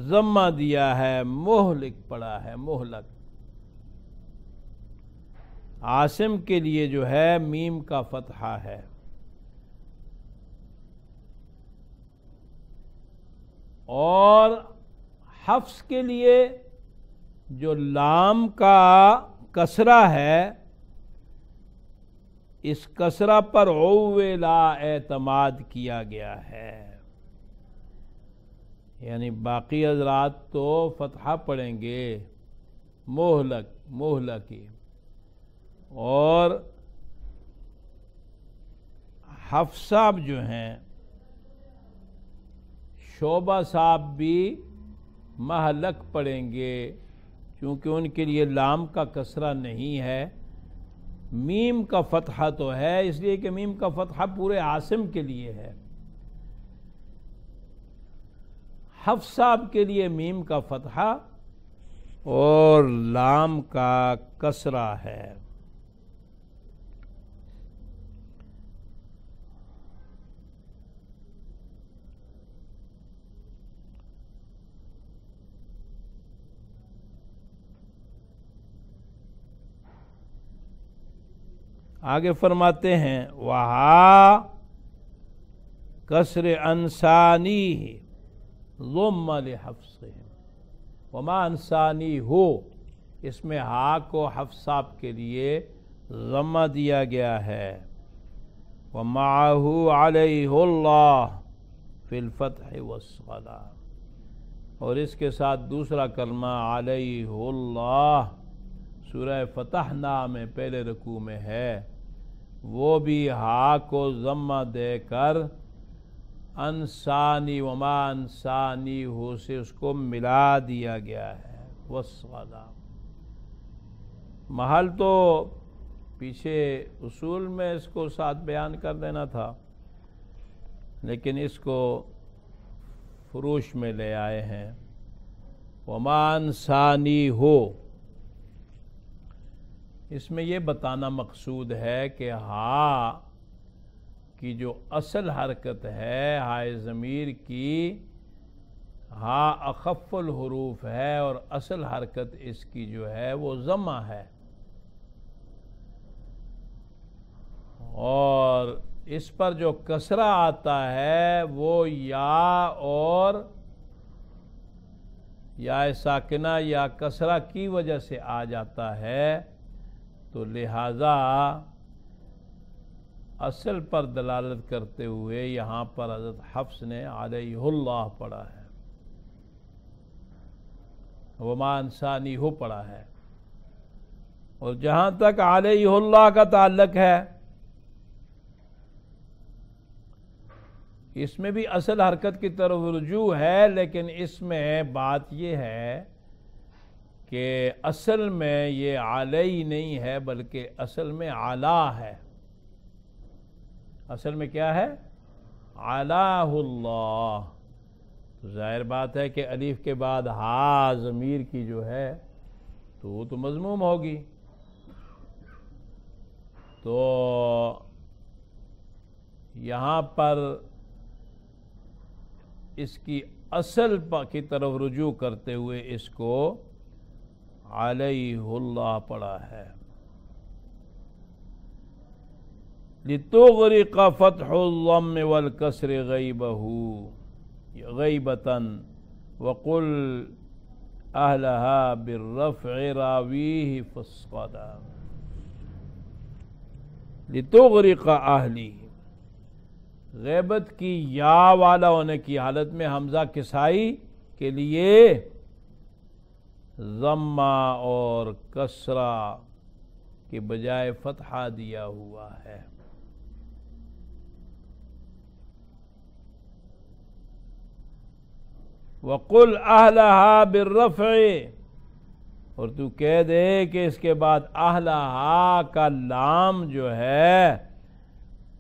ضمہ دیا ہے، مہلک پڑا ہے، مہلک۔ عاصم کے لیے جو ہے میم کا فتحہ ہے، اور حفص کے لیے جو لام کا کسرہ ہے، اس کسرہ پر عوّلا اعتماد کیا گیا ہے، یعنی باقی حضرات تو فتحہ پڑھیں گے مہلکی، اور حفص صاحب جو ہیں، شعبہ صاحب بھی مہلک پڑھیں گے، کیونکہ ان کے لیے لام کا کسرہ نہیں ہے، میم کا فتحہ تو ہے، اس لیے کہ میم کا فتحہ پورے عاصم کے لیے ہے۔ حفص صاحب کے لیے میم کا فتحہ اور لام کا کسرہ ہے۔ آگے فرماتے ہیں وہا کسر انسانی ضم لحفص، وما انسانی ہو، اس میں ہا کو حفص صاحب کے لیے ضمہ دیا گیا ہے، ومعہ علیہ اللہ فی الفتح والصلہ، اور اس کے ساتھ دوسرا کلمہ علیہ اللہ سورہ فتحنا میں پہلے رکوع میں ہے، وہ بھی ہا کو ضمہ دے کر انسانی وما انسانی ہو سے اس کو ملا دیا گیا ہے، والصلہ۔ محل تو پیچھے اصول میں اس کو ساتھ بیان کر دینا تھا، لیکن اس کو فروش میں لے آئے ہیں، وما انسانی ہو۔ اس میں یہ بتانا مقصود ہے کہ ہا کی جو اصل حرکت ہے، ہائے ضمیر کی، ہا اخف الحروف ہے، اور اصل حرکت اس کی جو ہے وہ ضمہ ہے، اور اس پر جو کسرہ آتا ہے وہ یا اور یا ساکنہ یا کسرہ کی وجہ سے آ جاتا ہے، تو لہذا اصل پر دلالت کرتے ہوئے یہاں پر حضرت حفص نے علیہ اللہ پڑھا ہے، وما انسانی ہو پڑھا ہے، اور جہاں تک علیہ اللہ کا تعلق ہے، اس میں بھی اصل حرکت کی طرف رجوع ہے، لیکن اس میں بات یہ ہے کہ اصل میں یہ علی نہیں ہے، بلکہ اصل میں علا ہے۔ اصل میں کیا ہے؟ علاہ اللہ۔ تو ظاہر بات ہے کہ الف کے بعد ہا ضمیر کی جو ہے تو وہ تو مضموم ہوگی، تو یہاں پر اس کی اصل کی طرف رجوع کرتے ہوئے اس کو علیہ اللہ پڑھا ہے۔ لِتُغْرِقَ فَتْحُ الضَّمِّ وَالْكَسْرِ غَيْبَهُ غَيْبَةً وَقُلْ اہلہا بالرفع راویہ فصلا لتغرق اہلی، غیبت کی یا والا ہونے کی حالت میں حمزہ کسائی کے لیے ضمہ اور کسرہ کے بجائے فتحہ دیا ہوا ہے۔ وَقُلْ أَهْلَهَا بِالرَّفْعِ، اور تو کہہ دے کہ اس کے بعد اہلہا کا لام جو ہے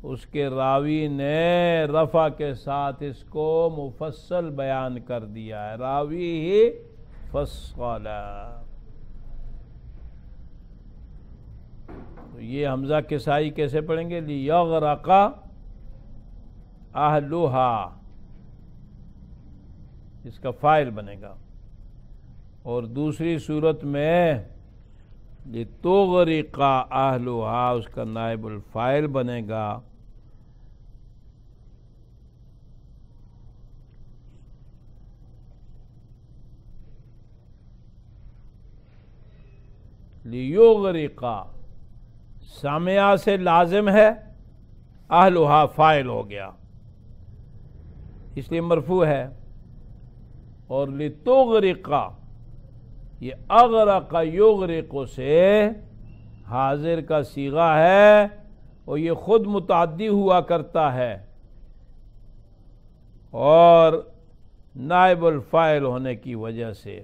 اس کے راوی نے رفع کے ساتھ اس کو مفصل بیان کر دیا ہے، راوی ہی فصلا۔ تو یہ حمزہ کسائی کیسے پڑھیں گے؟ لیغرق اہلہا، اس کا فاعل بنے گا، اور دوسری صورت میں لتغرق اہلہا اس کا نائب الفاعل بنے گا۔ لیغرق سامعہ سے لازم ہے، اہلہا فاعل ہو گیا اس لیے مرفوع ہے، اور لتغرق یہ اغرق یغرق سے حاضر کا صیغہ ہے اور یہ خود متعدی ہوا کرتا ہے، اور نائب الفاعل ہونے کی وجہ سے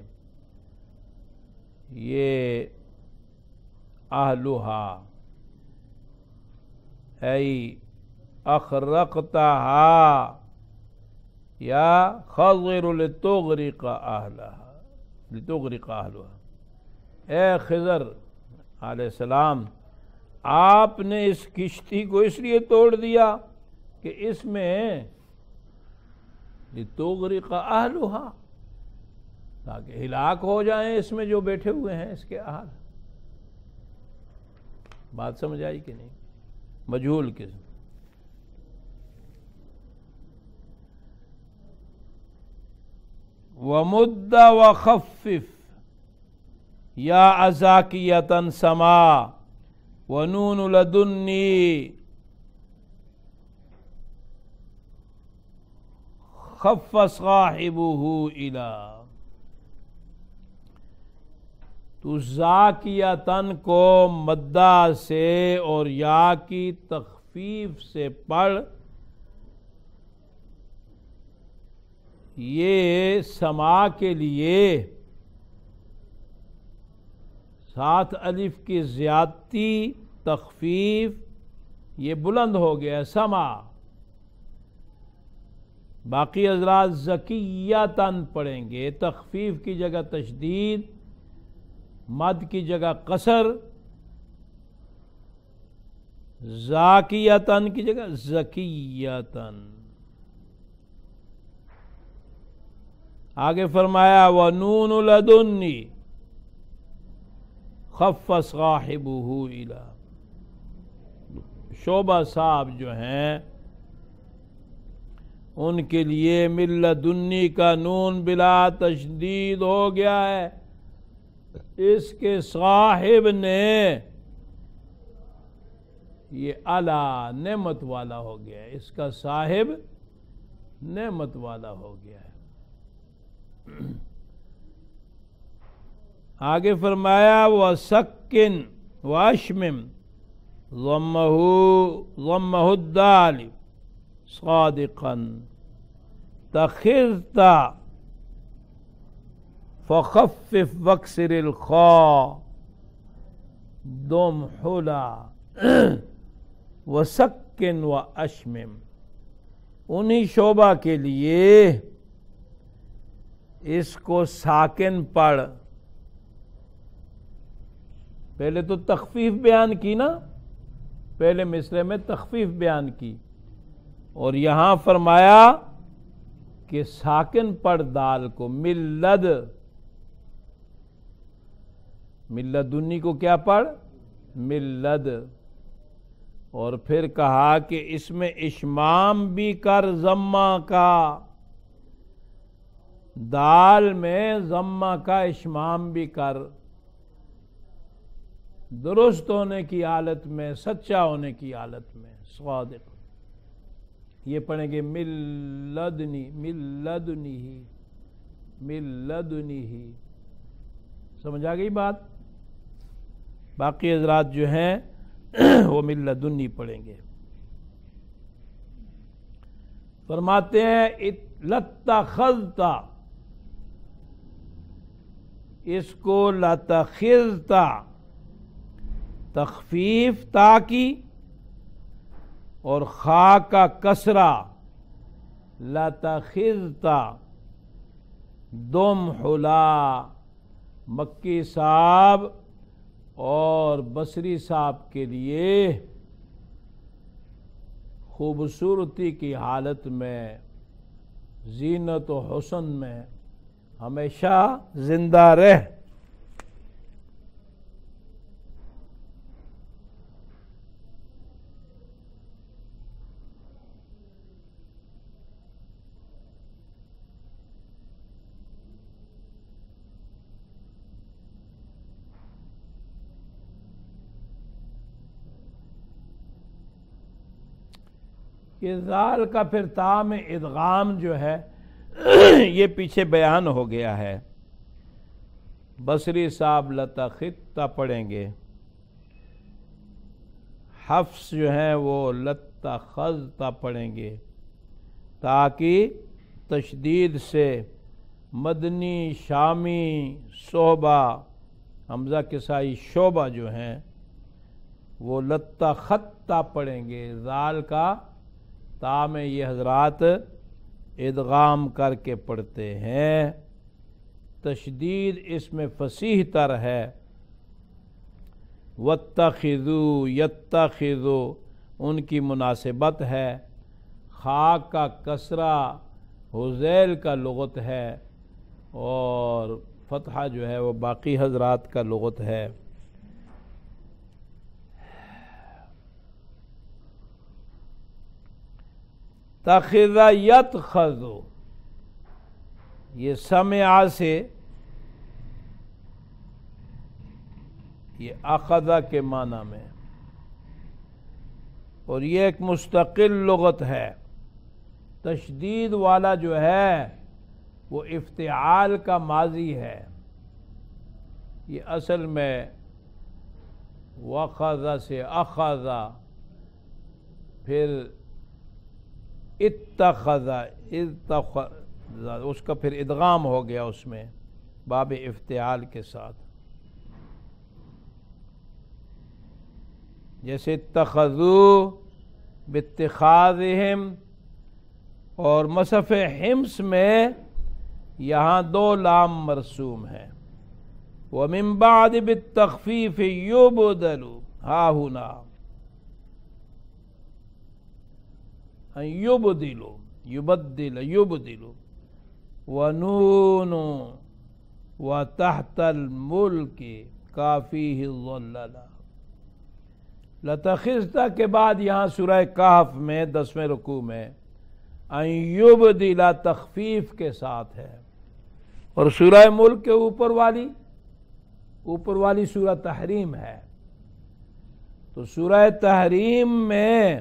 یہ اہلہا ای اخرقتہا یا خضر لتغرق اہلہا، لتغرق اہلہا، اے خضر علیہ السلام آپ نے اس کشتی کو اس لیے توڑ دیا کہ اس میں لتغرق اہلہا، تاکہ ہلاک ہو جائیں اس میں جو بیٹھے ہوئے ہیں اس کے اہل۔ بات سمجھ آئی کہ نہیں؟ مجہول قسم۔ وَمُدَّ وَخَفِّفْ یا ازاکیتاً سما ونون لدنی خف صاحبہ الی، تو زاکیتاً کو مدہ سے اور یا کی تخفیف سے پڑھ، یہ سما کے لیے ساتھ الف کی زیادتی تخفیف یہ بلند ہو گیا سما، باقی حضرات زکیتاً پڑھیں گے، تخفیف کی جگہ تشدید، مد کی جگہ قصر، زاکیتاً کی جگہ زکیتاً۔ آگے فرمایا وَنُونُ لَدُنِّی خَفَّ صَاحِبُهُ إِلَىٰ، شعبہ صاحب جو ہیں ان کے لیے من لدنی کا نون بلا تشدید ہو گیا ہے، اس کے صاحب نے یہ اعلیٰ نعمت والا ہو گیا ہے، اس کا صاحب نعمت والا ہو گیا ہے۔ آگے فرمایا وَسَكِّنْ وَأَشْمِمْ ضمہ الدال صادقاً تخذت فخفف واکسر الخاء دم حلا وسکن واشمم، انہی شعبہ کے لیے اس کو ساکن پڑھ۔ پہلے تو تخفیف بیان کی نا، پہلے مصرعے میں تخفیف بیان کی، اور یہاں فرمایا کہ ساکن پڑھ دال کو، ملد، ملدنی کو کیا پڑھ؟ ملد، اور پھر کہا کہ اس میں اشمام بھی کر ضمہ کا، دال میں ضمہ کا اشمام بھی کر، درست ہونے کی حالت میں، سچا ہونے کی حالت میں، صادق. یہ پڑھیں گے ملدنی ملدنی ہی ملدنی ہی. سمجھ آ گئی بات؟ باقی حضرات جو ہیں وہ ملدنی پڑھیں گے. فرماتے ہیں لتخذتا، اس کو لتخذتا تخفیف تا کی اور خا کا کسرہ لتخذتا دم حلا مکی صاحب اور بصری صاحب کے لیے خوبصورتی کی حالت میں، زینت و حسن میں ہمیشہ زندہ رہ. کہ ذال کا پھر تا میں ادغام جو ہے یہ پیچھے بیان ہو گیا ہے. بصری صاحب لتخذتا پڑھیں گے، حفص جو ہیں وہ لتخذتا پڑھیں گے، تاکہ تشدید سے مدنی، شامی، صحبہ، حمزہ کسائی شعبہ جو ہیں وہ لتخذتا پڑھیں گے. ذال کا تا میں یہ حضرات ادغام کر کے پڑھتے ہیں. تشدید اس میں فصیح تر ہے. واتخذوا یتخذوا ان کی مناسبت ہے. خا کا کسرہ حذیل کا لغت ہے اور فتحہ جو ہے وہ باقی حضرات کا لغت ہے. تخذ یتخذ یہ سمع سے یہ اخذ کے معنی میں، اور یہ ایک مستقل لغت ہے. تشدید والا جو ہے وہ افتعال کا ماضی ہے. یہ اصل میں وخذ سے اخذ، پھر اتخذ اس کا پھر ادغام ہو گیا اس میں باب افتعال کے ساتھ. جیسے اتخذوا باتخاذہم، اور مصحف حمص میں یہاں دو لام مرسوم ہیں. وَمِن بَعْدِ بِالتَّخْفِيفِ يُبْدَلُ ہا ہنا یبدل یبدل یبدل ونون وتحت الملک کافیہ الظلل. لتخذتا کے بعد یہاں سورہ کہف میں 10ویں رکوع میں ان یبدل تخفیف کے ساتھ ہے، اور سورہ ملک کے اوپر والی سورہ تحریم ہے. تو سورہ تحریم میں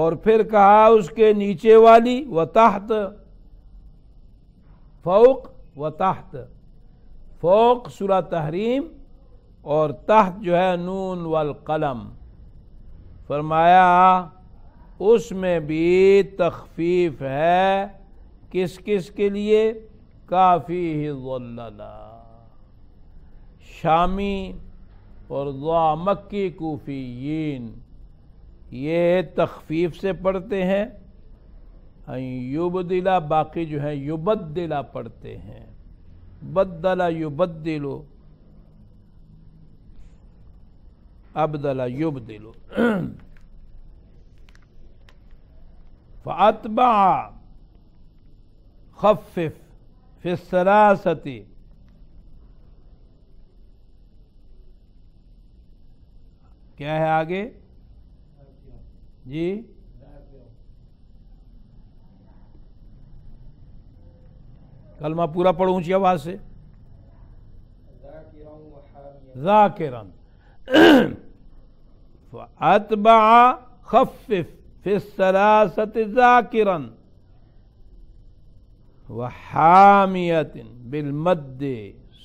اور پھر کہا اس کے نیچے والی وتحت، فوق وتحت، فوق سورہ تحریم اور تحت جو ہے نون والقلم. فرمایا اس میں بھی تخفیف ہے. کس کس کے لیے؟ کافیہ الظلل، شامی اور ضا مکی کوفیین یہ تخفیف سے پڑھتے ہیں. یبدلا باقی جو ہیں یبدلا پڑھتے ہیں. بدلا یبدلو، ابدلا یبدلو. فاتبع خفف فی الثلاثۃ، کیا ہے آگے جی؟ کلمہ پورا پڑھو اونچی آواز سے. ذاکرن فاتبع خفف فی الثلاثۃ ذاکرن وحامیۃ بالمد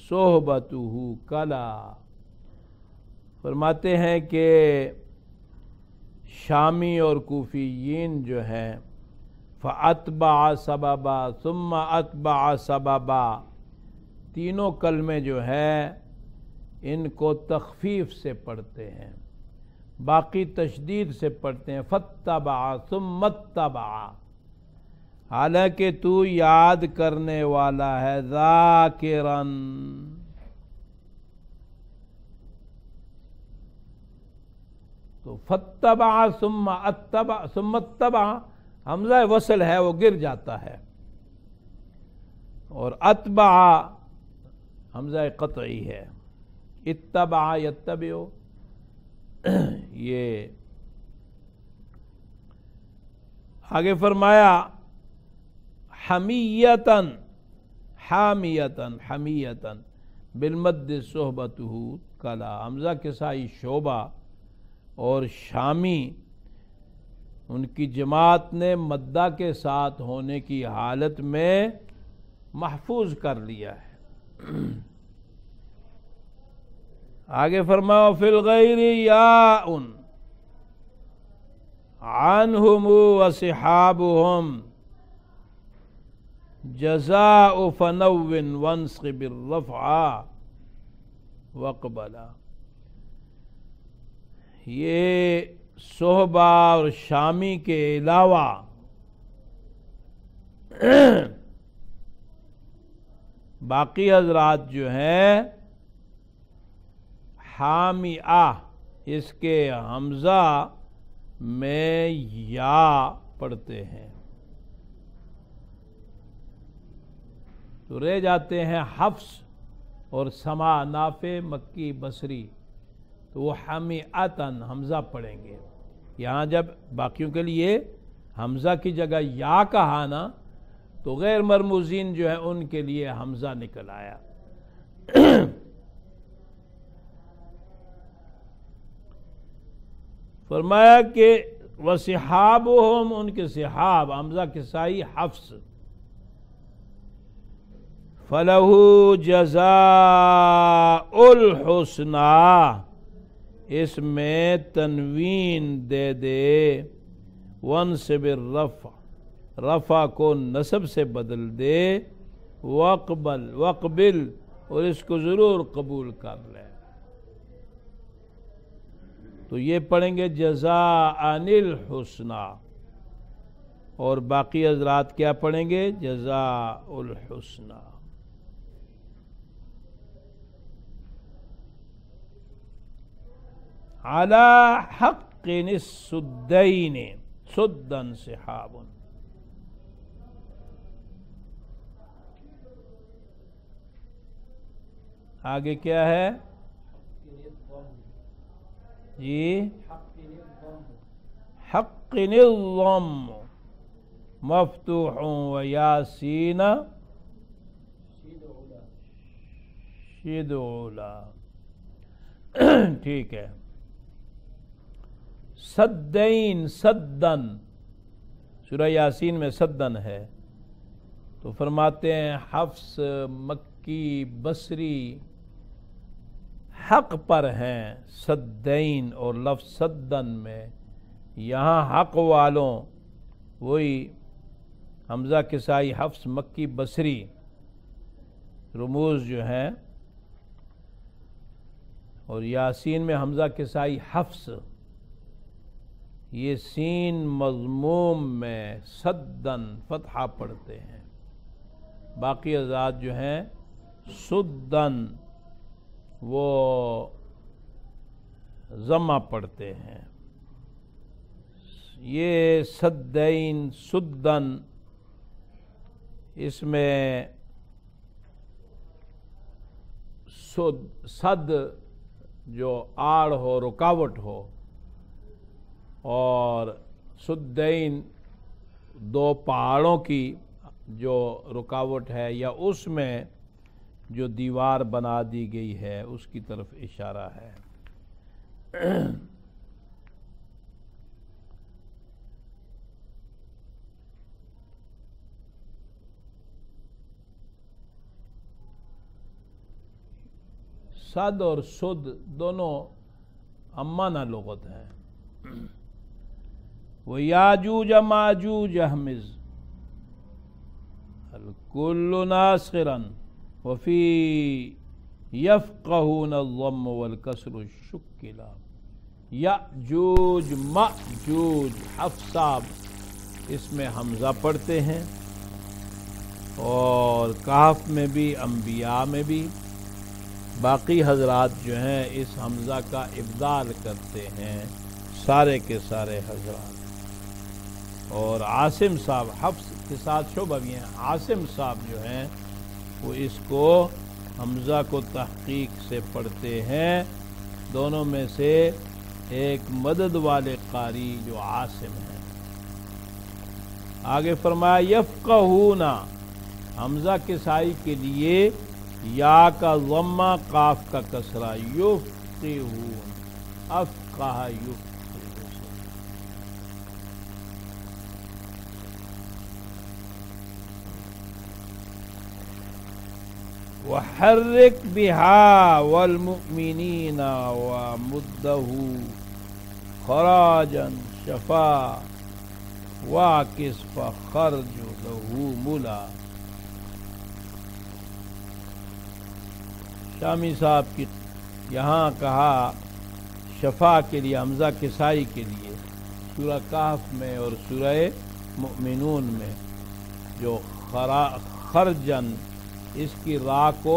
صحبتہ کلا. فرماتے ہیں کہ شامی اور کوفیین جو ہیں فَأَتْبَعَ سَبَبًا ثُمَّ أَتْبَعَ سَبَبًا، تینوں کلمے جو ہیں ان کو تخفیف سے پڑھتے ہیں، باقی تشدید سے پڑھتے ہیں. فَاتَّبَعَ ثُمَّ اتَّبَعَ، حالانکہ تو یاد کرنے والا ہے ذاکرن. تو فَاتَّبَعَ ثُمَّ اتَّبَعَ حمزہ وصل ہے وہ گر جاتا ہے، اور اتبع حمزہ قطعی ہے. اتبع یتبع یہ آگے فرمایا حمیتن حامیتن حمیتن بالمد صحبتہ کلا. حمزہ کسائی شعبہ اور شامی ان کی جماعت نے مدہ کے ساتھ ہونے کی حالت میں محفوظ کر لیا ہے. آگے فرماؤ فی الغیر یاء عنہم وصحابہم جزاء فنو وانصب الرفع وقبلا. یہ صحبہ اور شامی کے علاوہ باقی حضرات جو ہیں حامیہ اس کے حمزہ میں یا پڑھتے ہیں، تو رہ جاتے ہیں حفص اور سما نافع مکی بصری، تو وہ حمیاتن حمزہ پڑھیں گے. یہاں جب باقیوں کے لیے حمزہ کی جگہ یا کہا نا تو غیر مرموزین جو ہے ان کے لیے حمزہ نکل آیا. فرمایا کہ وصحابہم ان کے صحاب حمزہ کسائی حفص فَلَهُ جَزَاءُ الْحُسْنَى، اس میں تنوین دے دے، وانصب الرفع رفع کو نصب سے بدل دے، وقبل اور اس کو ضرور قبول کر لے. تو یہ پڑھیں گے جزاء الحسنى، اور باقی حضرات کیا پڑھیں گے جزاء الحسنى. علی حق السدین سدن سحاب، آگے کیا ہے جی حق الضم مفتوح و یاسین شدعلا. ٹھیک ہے. سدین سدن سورہ یاسین میں سدن ہے، تو فرماتے ہیں حفص مکی بصری حق پر ہیں سدین، اور لفظ سدن میں یہاں حق والوں وہی حمزہ کسائی حفص مکی بصری رموز جو ہیں، اور یاسین میں حمزہ کسائی حفص، یہ سین مضموم میں سدن فتحہ پڑھتے ہیں. باقی حضرات جو ہیں سدن وہ ضمہ پڑھتے ہیں. یہ سدین سدن اس میں صد جو آڑ ہو رکاوٹ ہو، اور سدین دو پہاڑوں کی جو رکاوٹ ہے یا اس میں جو دیوار بنا دی گئی ہے اس کی طرف اشارہ ہے۔ صد اور سد دونوں امانہ لغت ہیں۔ وہ یاجوج ماجوج احمز الکل ناصرا وفی یفقہون الضم والکسر شکلا۔ یاجوج ماجوج حفص صاحب اس میں حمزہ پڑھتے ہیں، اور کہف میں بھی، انبیاء میں بھی۔ باقی حضرات جو ہیں اس حمزہ کا ابدال کرتے ہیں، سارے کے سارے حضرات۔ اور عاصم صاحب حفص کے ساتھ شعبہ بھی ہیں، عاصم صاحب جو ہیں وہ اس کو حمزہ کو تحقیق سے پڑھتے ہیں۔ دونوں میں سے ایک مدد والے قاری جو عاصم ہیں۔ آگے فرمایا یفقہون، حمزہ کسائی کے لیے یا کا ضمہ قاف کا کسرہ، یفقہون، افقہ یفقہ۔ وحرک بہا والمؤمنین ومدہ خراجا شفا واکس فخرج لہ ملا۔ شامی صاحب کی یہاں کہا شفا کے لیے، حمزہ کسائی کے لیے سورہ کہف میں اور سورہ مؤمنون میں جو خرجن، اس کی را کو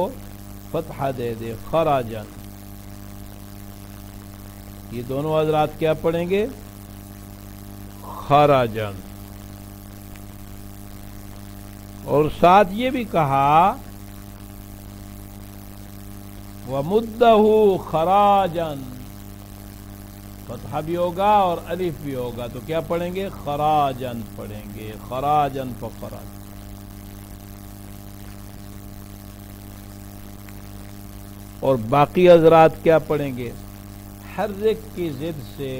فتحہ دے دے، خراجن۔ یہ دونوں حضرات کیا پڑھیں گے؟ خراجن۔ اور ساتھ یہ بھی کہا وَمُدَّهُ خَرَاجًا، فتحہ بھی ہوگا اور الف بھی ہوگا تو کیا پڑھیں گے؟ خراجن پڑھیں گے، خراجن فخراج۔ اور باقی حضرات کیا پڑھیں گے؟ حرک کی ضد سے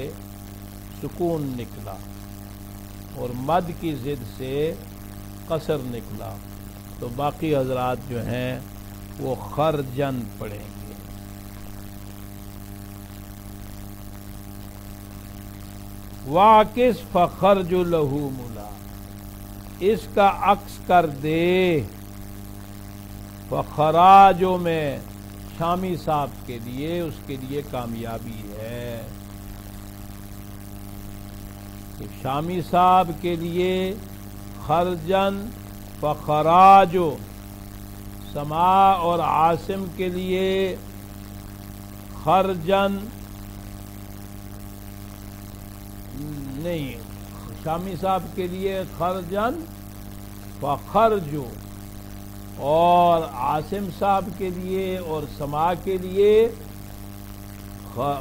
سکون نکلا اور مد کی ضد سے قصر نکلا، تو باقی حضرات جو ہیں وہ خرجن پڑھیں گے۔ واکس فخرج لہ ملا، اس کا عکس کر دے فخراجوں میں شامی صاحب کے لیے، اس کے لیے کامیابی ہے۔ شامی صاحب کے لیے خرجن فخراجو، سماع اور عاصم کے لیے خرجن نہیں، شامی صاحب کے لیے خرجن فخرجو، اور عاصم صاحب کے لیے اور سماع کے لیے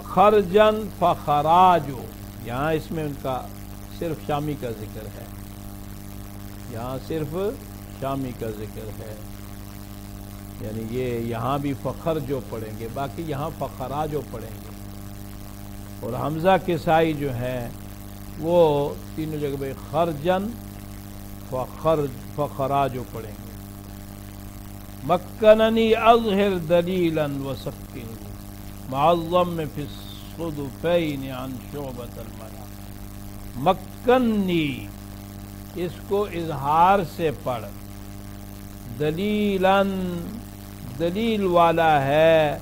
خرجن فخراجو۔ یہاں اس میں ان کا صرف شامی کا ذکر ہے، یہاں صرف شامی کا ذکر ہے، یعنی یہ یہاں بھی فخر جو پڑھیں گے، باقی یہاں فخرا جو پڑھیں گے۔ اور حمزہ کسائی جو ہے وہ تینوں جگہ خرجن فخرا جو پڑھیں گے۔ مکننی اظہر دلیلا وسکن مع الضم فی الصدفین عن شعبۃ الملا۔ مکنی، اس کو اظہار سے پڑھ، دلیلاً، دلیل والا ہے،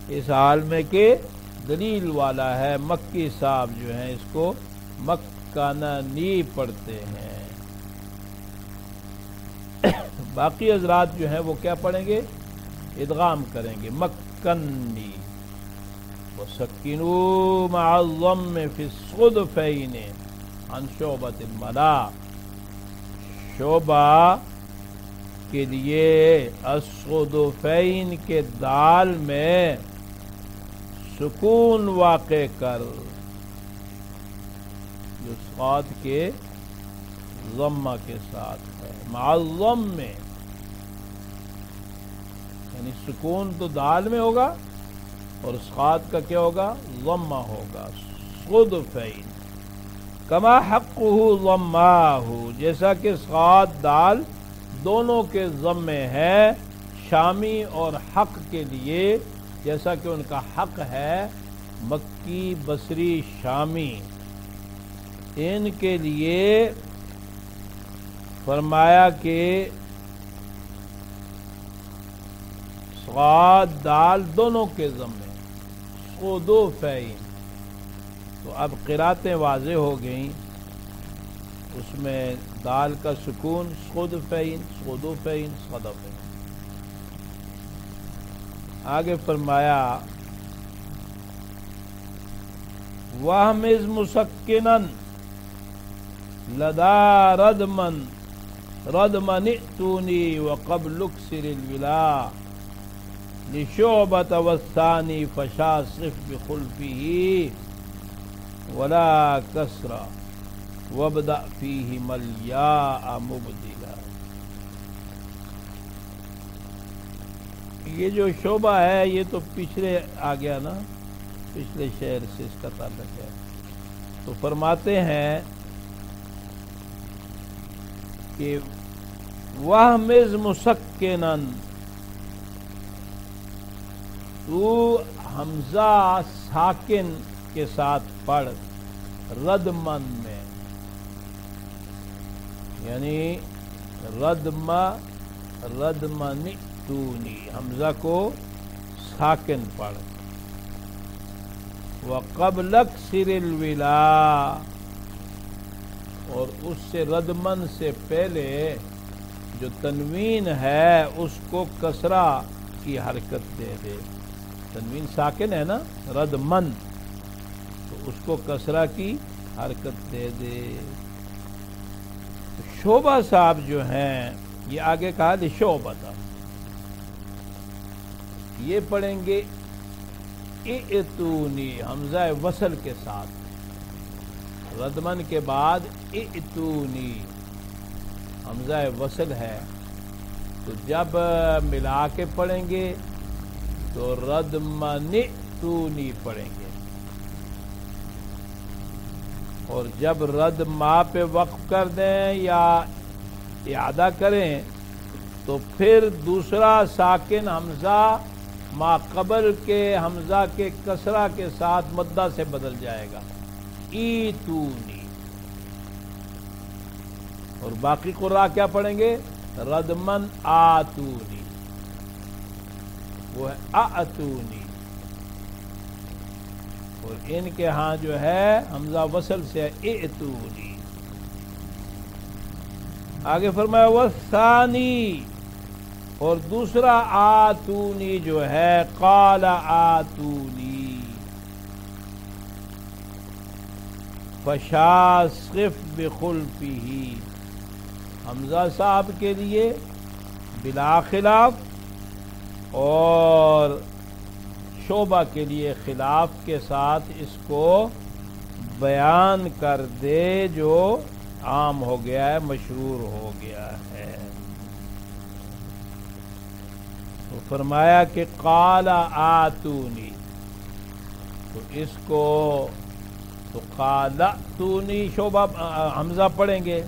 اس حال میں کہ دلیل والا ہے۔ مکی صاحب جو ہیں اس کو مکننی پڑھتے ہیں۔ باقی حضرات جو ہیں وہ کیا پڑھیں گے؟ ادغام کریں گے، مکنی۔ وسکنوا مع الضم فی الصدفین عن شعبۃ الملا، شعبہ کے لیے الصدفین کے دال میں سکون واقع کر، جو صاد کے ضمہ کے ساتھ ہے، معظم میں، یعنی سکون تو دال میں ہوگا اور صاد کا کیا ہوگا؟ ضمہ ہوگا. صدفین کما حقہ ضماہ، جیسا کہ صاد دال دونوں کے ضمے ہے، شامی اور حق کے لیے جیسا کہ ان کا حق ہے مکی بصری شامی، ان کے لیے فرمایا کہ صاد دال دونوں کے ضمے صدفین. تو اب قراتیں واضح ہو گئیں، اس میں دال کا سکون صدفین صدفین صدفین. آگے فرمایا وَهْمِزْ مُسَكِّنًا لَدَا رَدْمًا ائْتُونِي وَقَبْلُ اكْسِرِ الْوِلَا لِشُعْبَةَ وَالثَّانِي فَشَاصِفْ بِخُلْفِهِ وَلَا كَسْرَ وَابْدَأْ فِيهِمَا الْيَاءَ مُبْدِلًا. یہ جو شعبہ ہے یہ تو پچھلے آ گیا نا، پچھلے شعر سے اس کا تعلق ہے. تو فرماتے ہیں کہ وَهْمِزْ مُسَكِّنًا، تو حمزہ ساکن کے ساتھ پڑھ ردمن میں، یعنی ردمنی تونی، حمزہ کو ساکن پڑھ. وَقَبْلَ اكْسِرِ الْوِلَا، اور اس سے ردمن سے پہلے جو تنوین ہے اس کو کسرہ کی حرکت دے دے. تنوین ساکن ہے نا ردمن، تو اس کو کسرہ کی حرکت دے دے. شعبہ صاحب جو ہیں یہ آگے کہا لشعبہ تھا، یہ پڑھیں گے ائتونی حمزہ وصل کے ساتھ، ردمن کے بعد ائتونی حمزہ وصل ہے، تو جب ملا کے پڑھیں گے تو ردمنئتونی پڑھیں گے، اور جب رد ما پہ وقف کر دیں یا اعادہ کریں تو پھر دوسرا ساکن حمزہ ما قبل کے حمزہ کے کسرہ کے ساتھ مدہ سے بدل جائے گا ایتونی. اور باقی قراء کیا پڑھیں گے؟ ردمن آتونی، وہ ہے آتونی. اور ان کے ہاں جو ہے حمزہ وصل سے ائتونی. آگے فرمایا والثانی، اور دوسرا آتونی جو ہے قال آتونی فشاصف بخلفہ، حمزہ صاحب کے لیے بلا خلاف اور شعبہ کے لیے خلاف کے ساتھ اس کو بیان کر دے جو عام ہو گیا ہے، مشہور ہو گیا ہے. تو فرمایا کہ قال آتونی، تو اس کو تو قال آتونی شعبہ حمزہ پڑھیں گے،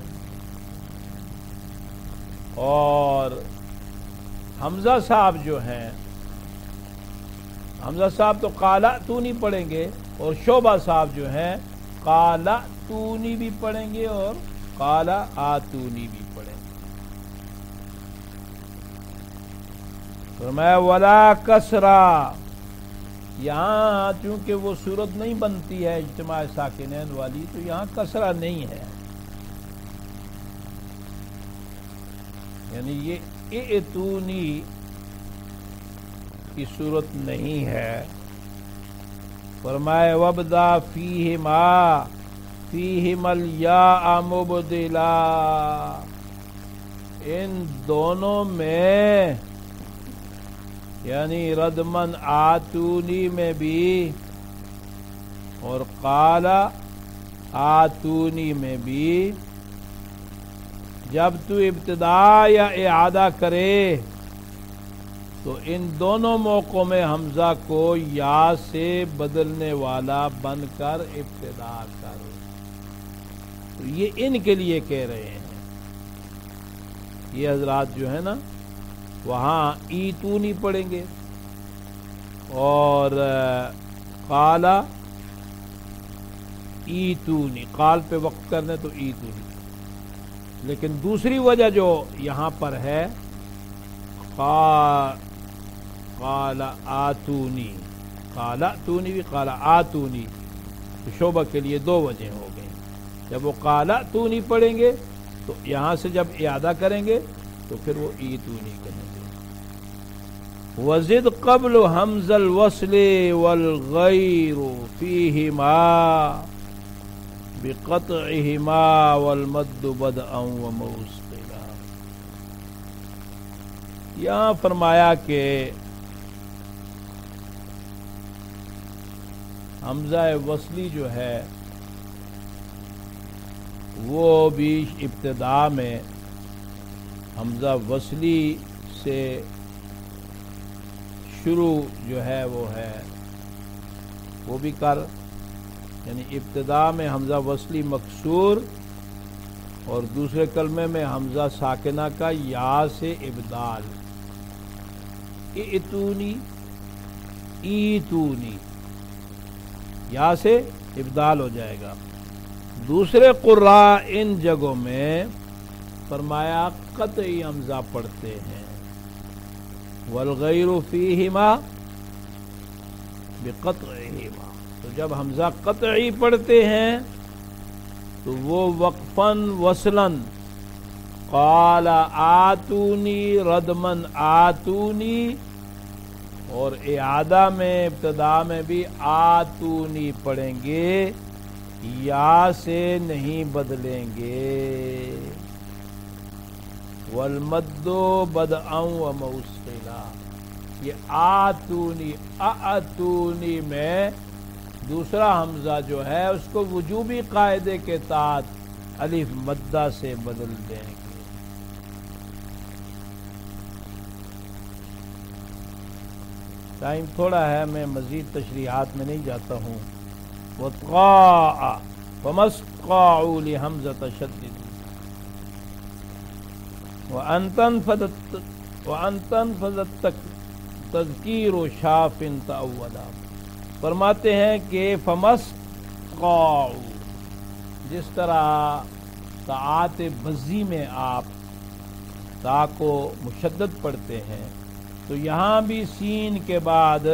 اور حمزہ صاحب جو ہیں حمزہ صاحب تو قال آتونی پڑھیں گے، اور شعبہ صاحب جو ہیں قال آتونی بھی پڑھیں گے اور قال آتونی بھی پڑھیں گے. فرمایا ولا کسرہ، یہاں چونکہ وہ صورت نہیں بنتی ہے اجتماع ساکنین والی، تو یہاں کسرہ نہیں ہے، یعنی یہ ائتونی کی صورت نہیں ہے. فرمائے وابدا فیہما الیاء مبدلا، ان دونوں میں یعنی ردمن آتونی میں بھی اور قال آتونی میں بھی جب تو ابتدا یا اعادہ کرے تو ان دونوں موقعوں میں حمزہ کو یا سے بدلنے والا بن کر ابتدا کر. تو یہ ان کے لیے کہہ رہے ہیں. یہ حضرات جو ہے نا وہاں ایتو نہیں پڑھیں گے اور قالا ایتونی، قال پہ وقف کرنے تو ایتونی. لیکن دوسری وجہ جو یہاں پر ہے قال آتونی، قال آتونی بھی قال آتونی، تو شعبہ کے لیے دو وجہ ہو گئیں. جب وہ قال آتونی پڑھیں گے تو یہاں سے جب اعادہ کریں گے تو پھر وہ ایتونی کہیں گے. وزد قبل حمز الوصل والغیر فیہما بقطعہما والمد بدءا وموصلا. یہاں فرمایا کہ حمزہ وصلی جو ہے وہ بھی ابتدا میں حمزہ وصلی سے شروع جو ہے وہ بھی کر، یعنی ابتدا میں حمزہ وصلی مکسور اور دوسرے کلمے میں حمزہ ساکنہ کا یا سے ابدال. ایتونی ایتونی یا سے ابدال ہو جائے گا. دوسرے قراء ان جگہوں میں فرمایا قطعی حمزہ پڑھتے ہیں. والغیر فیہما بقطعہما، تو جب حمزہ قطعی پڑھتے ہیں تو وہ وقفاً وصلاً قال آتونی ردمن آتونی، اور اعادہ میں ابتدا میں بھی آتونی پڑھیں گے، یا سے نہیں بدلیں گے. والمد بدءا وموصلا، یہ آتونی آتونی میں دوسرا حمزہ جو ہے اس کو وجوبی قاعدے کے تحت الف مدہ سے بدل دیں گے. ٹائم تھوڑا ہے، میں مزید تشریحات میں نہیں جاتا ہوں. وَطْغَاءَ فَمَسْقَعُوا لِحَمْزَةَ شَدِّدُ وَأَن تَنْفَذَ التَّذْكِيرُ شَافٍ تَأَوَّلًا. فرماتے ہیں کہ فَمَسْقَعُوا، جس طرح طاعات بزی میں آپ تا کو مشدد پڑھتے ہیں تو یہاں بھی سین کے بعد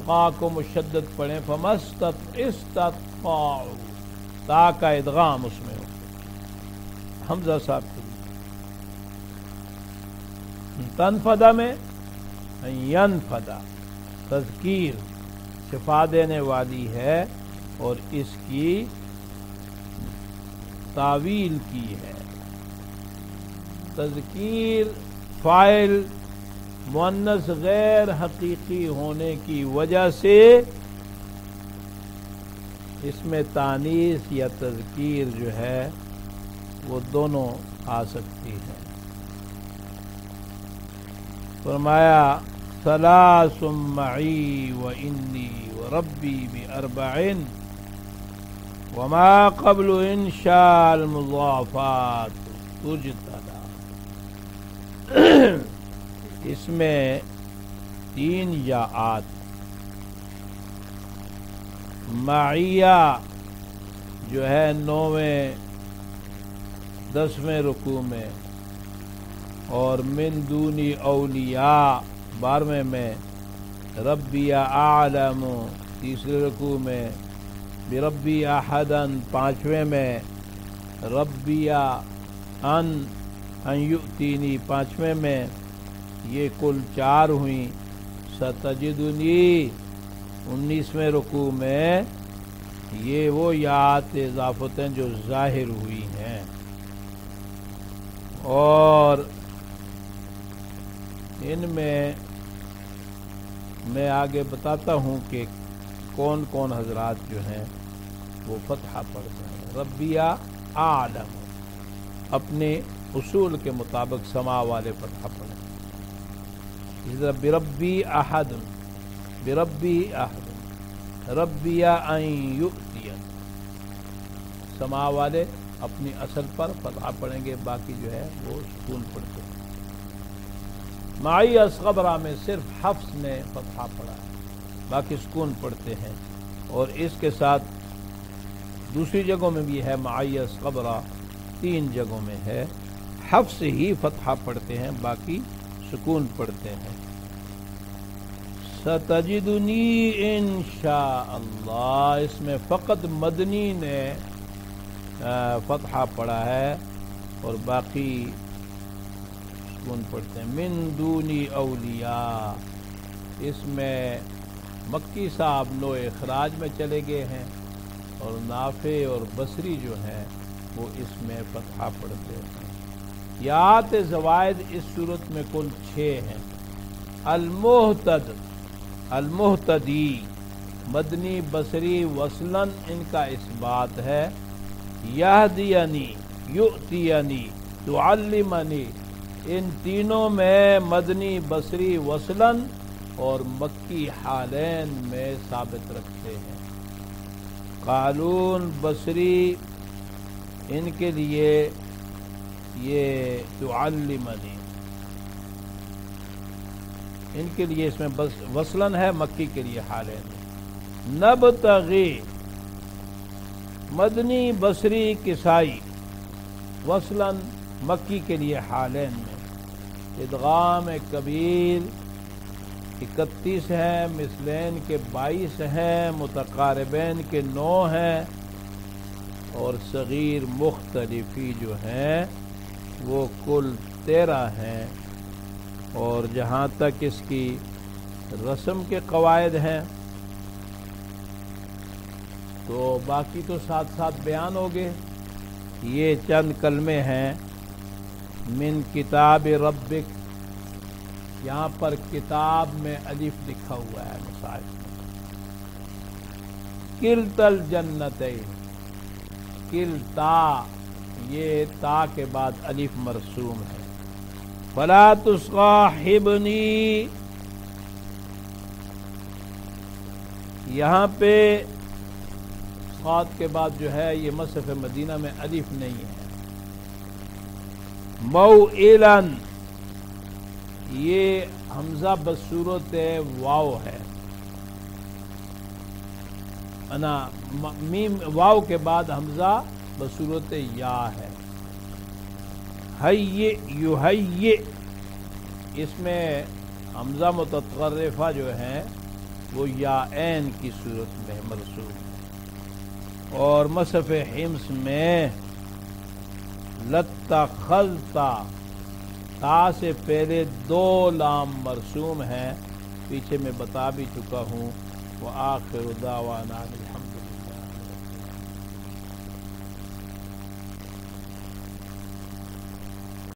قا کو مشدد پڑھیں. فَمَسْتَطْعُوا، تا کا ادغام اس میں ہو حمزہ صاحب کے لیے. تنفدہ میں ینفدہ، تذکیر شفا دینے والی ہے اور اس کی تعویل کی ہے. تذکیر فاعل مؤنث غیر حقیقی ہونے کی وجہ سے اس میں تانیث یا تذکیر جو ہے وہ دونوں آ سکتی ہے. فرمایا ثلاث معی وانی وربی باربع وما قبل انشاء المضافات تجتلا. اس میں 3 یاءات، معیہ جو ہے 9ویں 10ویں رکوع میں، اور من دونی اولیاء 12ویں میں، ربی اعلم 3رے رکوع میں، بربی احدا 5ویں میں، ربی ان یؤتینی 5ویں میں. یہ کل 4 ہوئیں. ستجدنی 19ویں رکوع میں. یہ وہ یاءات اضافتیں جو ظاہر ہوئی ہیں. اور ان میں میں آگے بتاتا ہوں کہ کون کون حضرات جو ہیں وہ فتحہ پڑھتے ہیں. ربیہ اعلم، اپنے اصول کے مطابق سما والے فتحہ پڑھیں. بربی احد، بربی احد، ربی ان یؤتین. سما والے اپنی اصل پر فتحہ پڑھیں گے، باقی جو ہے وہ سکون پڑھتے ہیں. معی اصغبرہ میں صرف حفص نے فتحہ پڑھا ہے، باقی سکون پڑھتے ہیں. اور اس کے ساتھ دوسری جگہوں میں بھی ہے معی اصغبرہ، 3 جگہوں میں ہے. حفص ہی فتحہ پڑھتے ہیں، باقی سکون پڑھتے ہیں. ستجدنی انشاء اللہ، اس میں فقط مدنی نے فتحہ پڑھا ہے اور باقی سکون پڑھتے ہیں. من دونی اولیاء، اس میں مکی صاحب نو اخراج میں چلے گئے ہیں اور نافع اور بصری جو ہیں وہ اس میں فتحہ پڑھتے ہیں. یات زوائد اس صورت میں کل 6 ہیں. المحتد، المحتدی، مدنی بصری وصلاً ان کا اس بات ہے. یہدینی، یؤتینی، تعلمنی، ان تینوں میں مدنی بصری وصلاً اور مکی حالین میں ثابت رکھتے ہیں. قالون بصری ان کے لیے یہ تعلمنی، ان کے لیے اس میں بس وصلاً ہے، مکی کے لیے حالین. نبتغی، مدنی بصری کسائی وصلاً مکی کے لیے حالین میں. ادغام کبیر 31 ہیں، مثلین کے 22 ہیں، متقاربین کے 9 ہیں اور صغیر مختلفی جو ہیں وہ کل 13 ہیں. اور جہاں تک اس کی رسم کے قواعد ہیں تو باقی تو ساتھ ساتھ بیان ہو گئے. یہ چند کلمے ہیں. من کتاب ربک، یہاں پر کتاب میں الف لکھا ہوا ہے مصحف میں. کلتا الجنتین، کلتا، یہ تا کے بعد الف مرسوم ہے. فلا تصاحبنی، یہاں پہ صاد کے بعد جو ہے یہ مصحف مدینہ میں الف نہیں ہے. موئلن، یہ حمزہ بصورت واو ہے. انا میم واو کے بعد حمزہ بصورت یا ہے. حی، یحیی، اس میں حمزہ متطرفہ جو ہے وہ یا عین کی صورت میں مرسوم. اور مصحف حمص میں لتخذتا، تا سے پہلے 2 لام مرسوم ہیں، پیچھے میں بتا بھی چکا ہوں. وآخر دعوانا الحمدللہ.